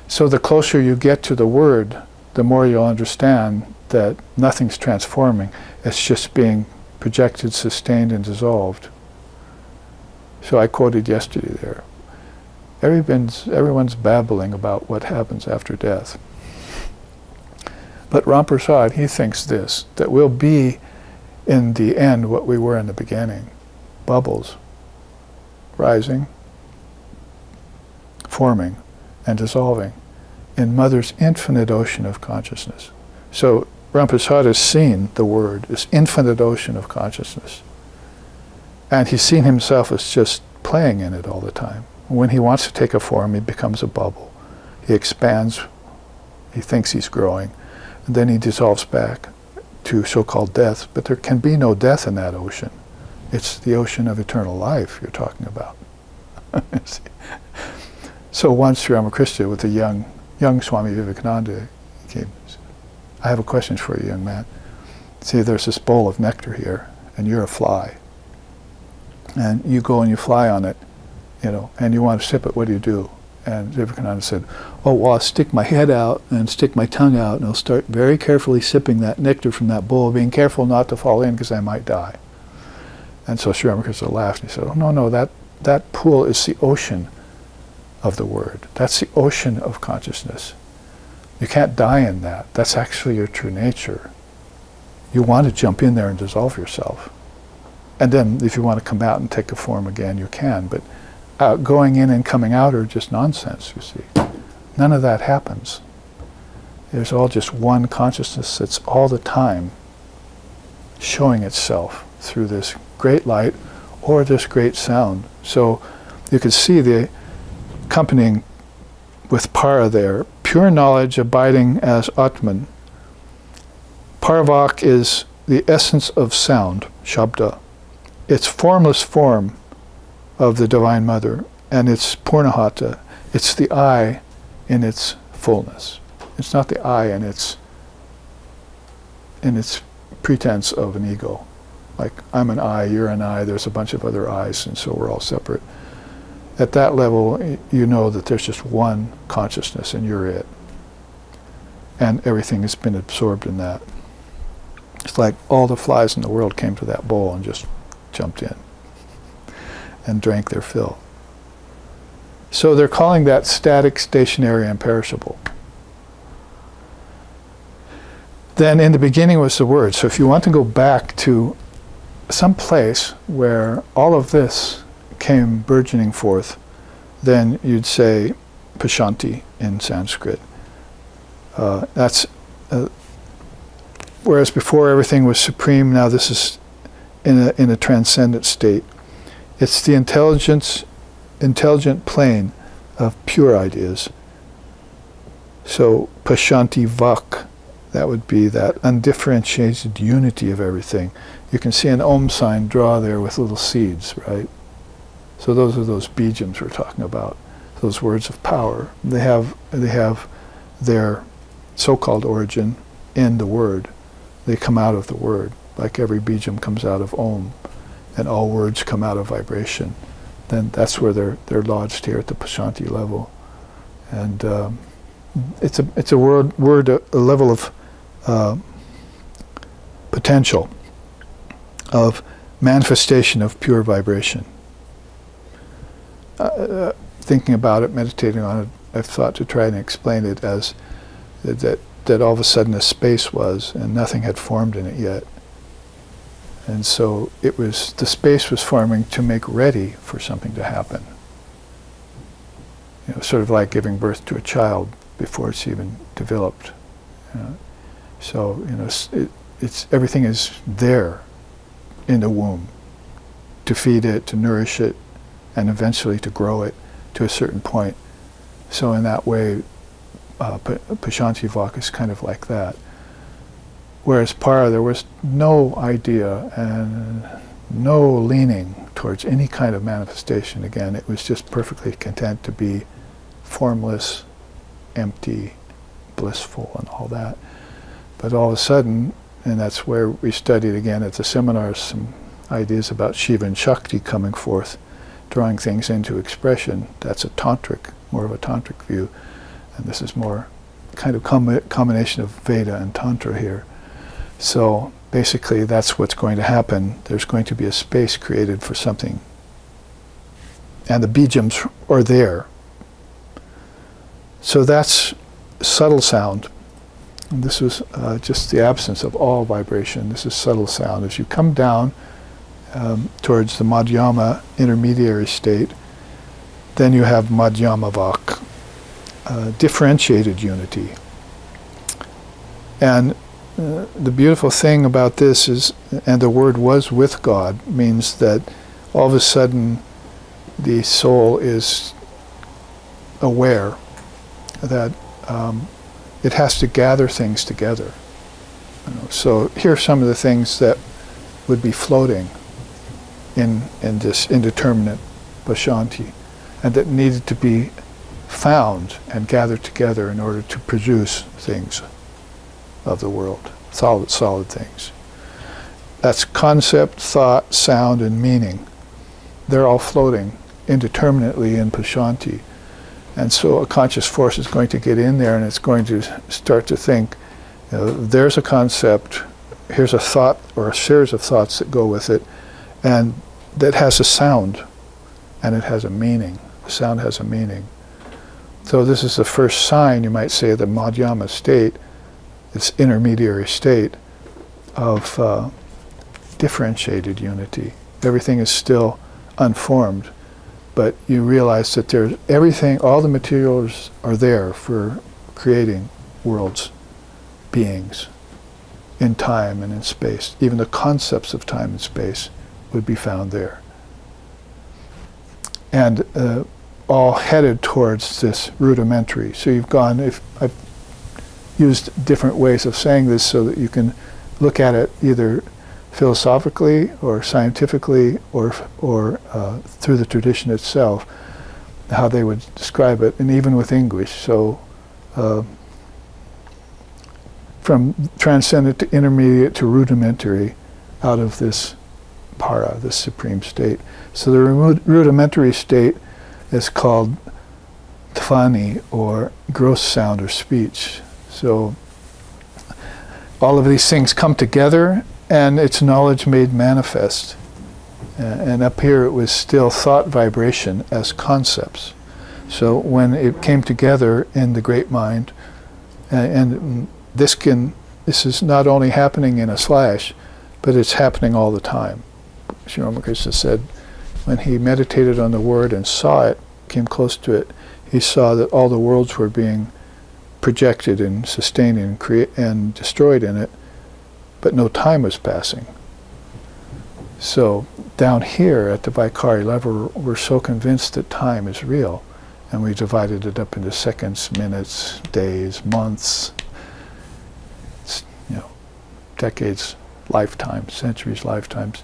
So the closer you get to the word, the more you'll understand that nothing's transforming, it's just being projected, sustained, and dissolved. So I quoted yesterday there, everyone's babbling about what happens after death. But Ram Prasad, he thinks this, that we'll be in the end what we were in the beginning. Bubbles, rising, forming, and dissolving in Mother's infinite ocean of consciousness. So Ram Prasad has seen the word, this infinite ocean of consciousness. And he's seen himself as just playing in it all the time. When he wants to take a form, he becomes a bubble. He expands, he thinks he's growing, and then he dissolves back to so-called death. But there can be no death in that ocean. It's the ocean of eternal life you're talking about. So once Sri Ramakrishna, with a young Swami Vivekananda, came, I have a question for you, young man. See, there's this bowl of nectar here, and you're a fly. And you go and you fly on it, you know, and you want to sip it, what do you do? And Vivekananda said, oh, well, I'll stick my head out and stick my tongue out, and I'll start very carefully sipping that nectar from that bowl, being careful not to fall in because I might die. And so Sri Ramakrishna laughed and he said, oh, no, that pool is the ocean of the word. That's the ocean of consciousness. You can't die in that. That's actually your true nature. You want to jump in there and dissolve yourself. And then if you want to come out and take a form again, you can. But going in and coming out are just nonsense, you see. None of that happens. There's all just one consciousness that's all the time showing itself through this great light or this great sound. So you can see the accompanying with para there, pure knowledge abiding as Atman. Paravak is the essence of sound, Shabda. It's formless form of the Divine Mother, and it's Purnahata. It's the I in its fullness. It's not the I in its pretense of an ego. Like, I'm an I, you're an I, there's a bunch of other I's, and so we're all separate. At that level, you know that there's just one consciousness, and you're it. And everything has been absorbed in that. It's like all the flies in the world came to that bowl and just jumped in and drank their fill. So they're calling that static, stationary, and perishable. Then in the beginning was the Word. So if you want to go back to some place where all of this came burgeoning forth, then you'd say Pashanti in Sanskrit. Whereas before everything was supreme, now this is in a transcendent state. It's the intelligent plane of pure ideas. So Pashanti Vak, that would be that undifferentiated unity of everything. You can see an Om sign draw there with little seeds, right? So those are those bijams we're talking about, those words of power. They have their so-called origin in the word. They come out of the word, like every bijam comes out of Om, and all words come out of vibration. Then that's where they're lodged here at the Pashanti level. And it's a word, a level of potential, of manifestation of pure vibration. Thinking about it, meditating on it, I've thought to try and explain it as that all of a sudden a space was, and nothing had formed in it yet. And so the space was forming to make ready for something to happen. You know, sort of like giving birth to a child before it's even developed. So, you know, it's everything is there in the womb to feed it, to nourish it, and eventually to grow it to a certain point. So in that way, Pashanti Vak is kind of like that. Whereas para, there was no idea and no leaning towards any kind of manifestation. Again, it was just perfectly content to be formless, empty, blissful, and all that. But all of a sudden, and that's where we studied again at the seminars, some ideas about Shiva and Shakti coming forth, drawing things into expression. That's a tantric, more of a tantric view. And this is more kind of combination of Veda and Tantra here. So basically that's what's going to happen. There's going to be a space created for something. And the bijams are there. So that's subtle sound. And this is just the absence of all vibration. This is subtle sound. As you come down towards the Madhyama intermediary state, then you have Madhyama Vak, differentiated unity. And the beautiful thing about this is, and the word was with God, means that all of a sudden the soul is aware that it has to gather things together. So here are some of the things that would be floating in this indeterminate Vashanti, and that needed to be found and gathered together in order to produce things of the world, solid things. That's concept, thought, sound, and meaning. They're all floating indeterminately in Pashanti. And so a conscious force is going to get in there and it's going to start to think, there's a concept, here's a thought or a series of thoughts that go with it, and that has a sound, and it has a meaning. The sound has a meaning. So this is the first sign, you might say, of the Madhyama state, this intermediary state of differentiated unity. Everything is still unformed, but you realize that there's everything, all the materials are there for creating worlds, beings, in time and in space. Even the concepts of time and space would be found there. And all headed towards this rudimentary. So you've gone, I've used different ways of saying this so that you can look at it either philosophically or scientifically or through the tradition itself, how they would describe it, and even with English. So from transcendent to intermediate to rudimentary out of this para, this supreme state. So the rudimentary state is called Tvani, or gross sound or speech. So all of these things come together and it's knowledge made manifest. And up here it was still thought vibration as concepts. So when it came together in the great mind, and this is not only happening in a flash, but it's happening all the time. Sri Ramakrishna said when he meditated on the word and saw it, came close to it, he saw that all the worlds were being projected and sustained and destroyed in it, but no time was passing. So down here at the Vaikari level, we're so convinced that time is real, and we divided it up into seconds, minutes, days, months, decades, lifetimes, centuries, lifetimes.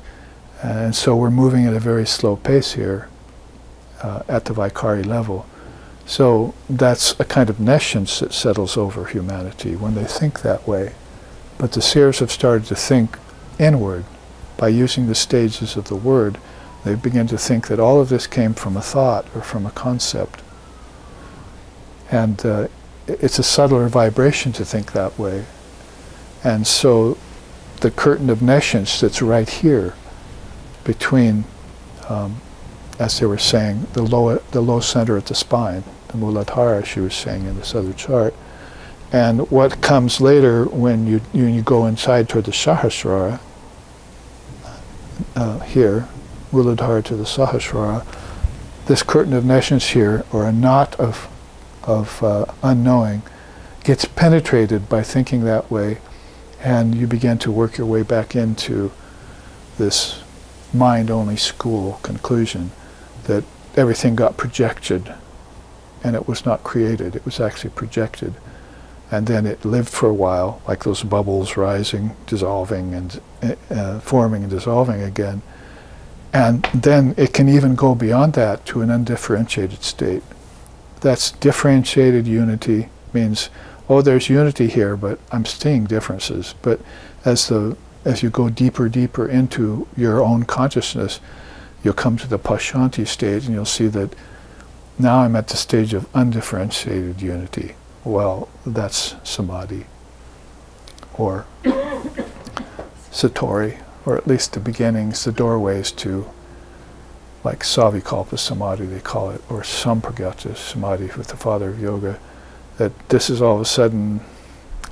And so we're moving at a very slow pace here at the Vaikari level. So that's a kind of nescience that settles over humanity when they think that way. But the seers have started to think inward. By using the stages of the word, they begin to think that all of this came from a thought or from a concept. And it's a subtler vibration to think that way. And so the curtain of nescience that's right here between, as they were saying, the low center at the spine, the Muladhara, she was saying in this other chart, and what comes later when you go inside toward the Sahasrara, here, Muladhara to the Sahasrara, this curtain of nescience here, or a knot of unknowing, gets penetrated by thinking that way, and you begin to work your way back into this mind-only school conclusion that everything got projected, and it was not created, it was actually projected. and then it lived for a while, like those bubbles rising, dissolving, and forming and dissolving again. And then it can even go beyond that to an undifferentiated state. That's differentiated unity, means, oh, there's unity here, but I'm seeing differences. But as you go deeper, deeper into your own consciousness, you'll come to the Pashanti stage, and you'll see that now I'm at the stage of undifferentiated unity. Well, that's samadhi, or satori, or at least the beginnings, the doorways to, like Savikalpa Samadhi they call it, or Sampragyata Samadhi with the father of yoga, that this is all of a sudden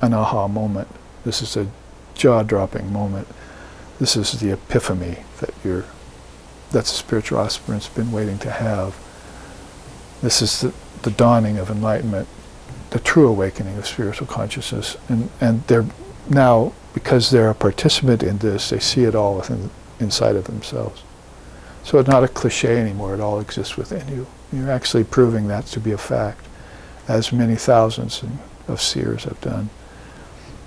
an aha moment. This is a jaw-dropping moment. This is the epiphany that the spiritual aspirant's been waiting to have. This is the dawning of enlightenment, the true awakening of spiritual consciousness. And they're now, because they're a participant in this, they see it all inside of themselves. So it's not a cliche anymore, it all exists within you. You're actually proving that to be a fact, as many thousands of seers have done.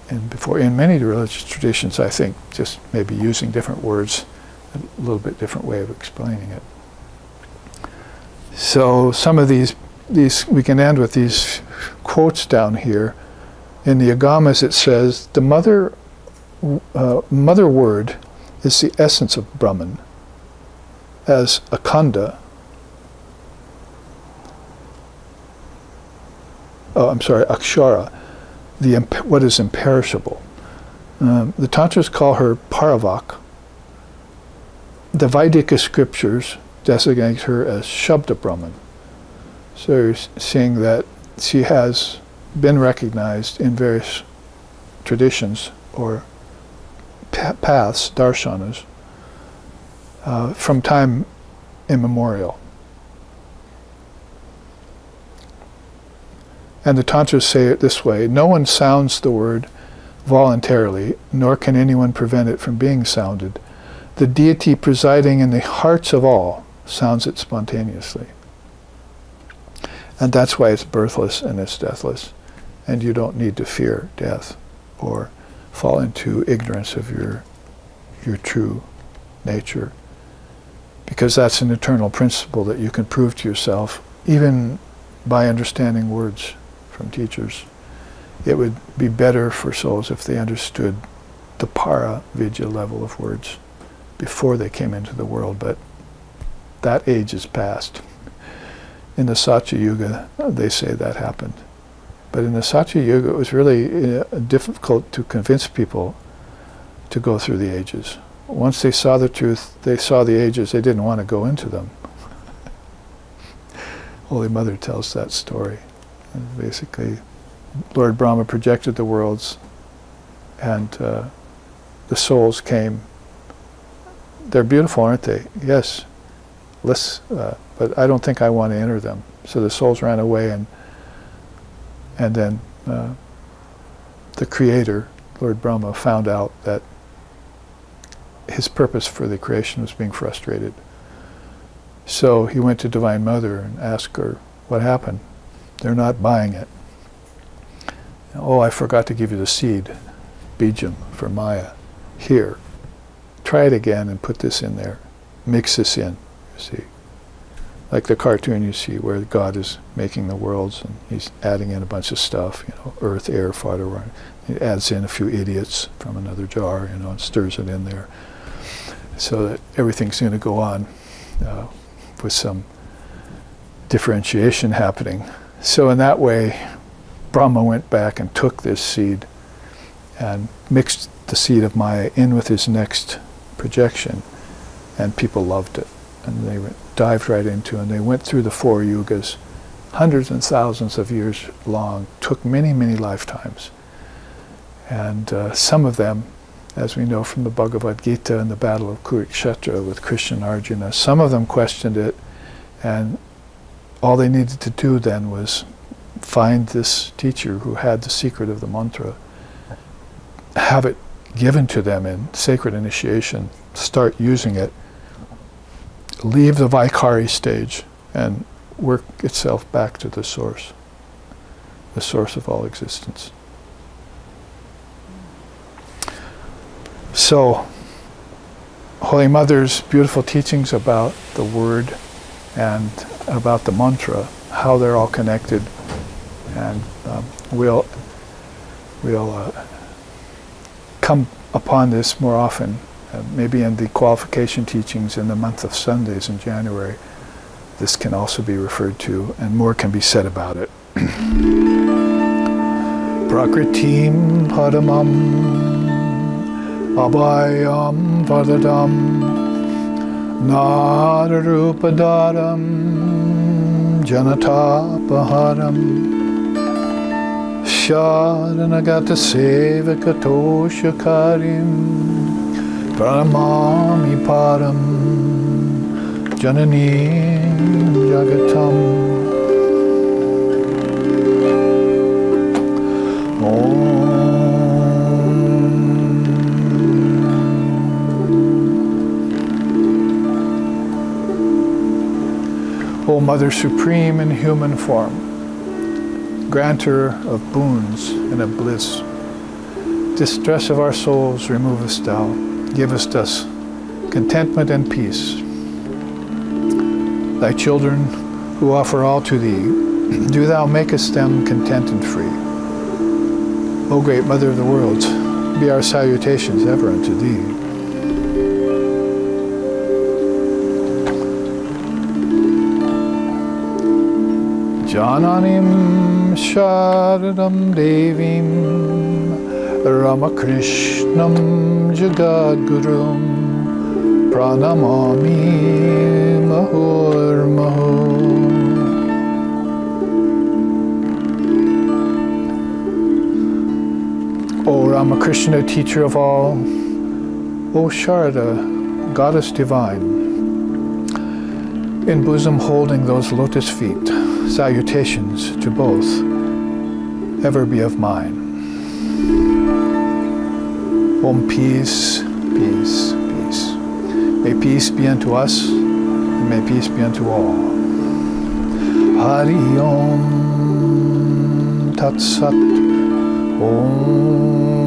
And before, in many religious traditions, I think, just maybe using different words, a little bit different way of explaining it. So some of these we can end with these quotes down here. In the Agamas it says, the mother word is the essence of Brahman, as Akanda, Akshara, what is imperishable. The Tantras call her Paravak. The Vaidika scriptures designate her as Shabda Brahman. So you're seeing that she has been recognized in various traditions or paths, darshanas, from time immemorial. And the Tantras say it this way: no one sounds the word voluntarily, nor can anyone prevent it from being sounded. The deity presiding in the hearts of all sounds it spontaneously. And that's why it's birthless and it's deathless. And you don't need to fear death or fall into ignorance of your true nature, because that's an eternal principle that you can prove to yourself even by understanding words from teachers. It would be better for souls if they understood the para vidya level of words before they came into the world, but that age is past. In the Satya Yuga, they say that happened. But in the Satya Yuga, it was really difficult to convince people to go through the ages. Once they saw the truth, they saw the ages, they didn't want to go into them. Holy Mother tells that story. And basically, Lord Brahma projected the worlds, and the souls came. They're beautiful, aren't they? Yes. But I don't think I want to enter them. So the souls ran away, and then the Creator, Lord Brahma, found out that his purpose for the creation was being frustrated. So he went to Divine Mother and asked her, what happened? They're not buying it. Oh, I forgot to give you the seed, bijam, for Maya. Here, try it again and put this in there. Mix this in, you see. Like the cartoon you see where God is making the worlds and he's adding in a bunch of stuff, you know, earth, air, fire, water. He adds in a few idiots from another jar, you know, and stirs it in there so that everything's going to go on with some differentiation happening. So in that way, Brahma went back and took this seed and mixed the seed of Maya in with his next projection, and people loved it. And they dived right into it, and they went through the 4 yugas, hundreds and thousands of years long, took many, many lifetimes. And some of them, as we know from the Bhagavad Gita and the Battle of Kurukshetra with Krishna and Arjuna, some of them questioned it, and all they needed to do then was find this teacher who had the secret of the mantra, have it given to them in sacred initiation, start using it, leave the Vaikari stage, and work itself back to the source of all existence. So, Holy Mother's beautiful teachings about the word and about the mantra, how they're all connected, and we'll come upon this more often, maybe in the qualification teachings in the month of Sundays in January. This can also be referred to, and more can be said about it. Prakritim padamam abhayam vadadam nadarupadaram janatapaharam sharanagata sevakatoshakarim pranamami param jananim jagatam. O Mother Supreme in human form, granter of boons and of bliss, distress of our souls removest thou, givest us contentment and peace. Thy children who offer all to thee, do thou makest them content and free. O great Mother of the worlds, be our salutations ever unto thee. Jananim Sharadam Devim Ramakrishnam Jagadgurum Pranamami Mahurmahu. O Ramakrishna, teacher of all, O Sharada, goddess divine, in bosom holding those lotus feet, salutations to both, ever be of mine. Om peace, peace, peace. May peace be unto us, and may peace be unto all. Hari Om Tat Sat Om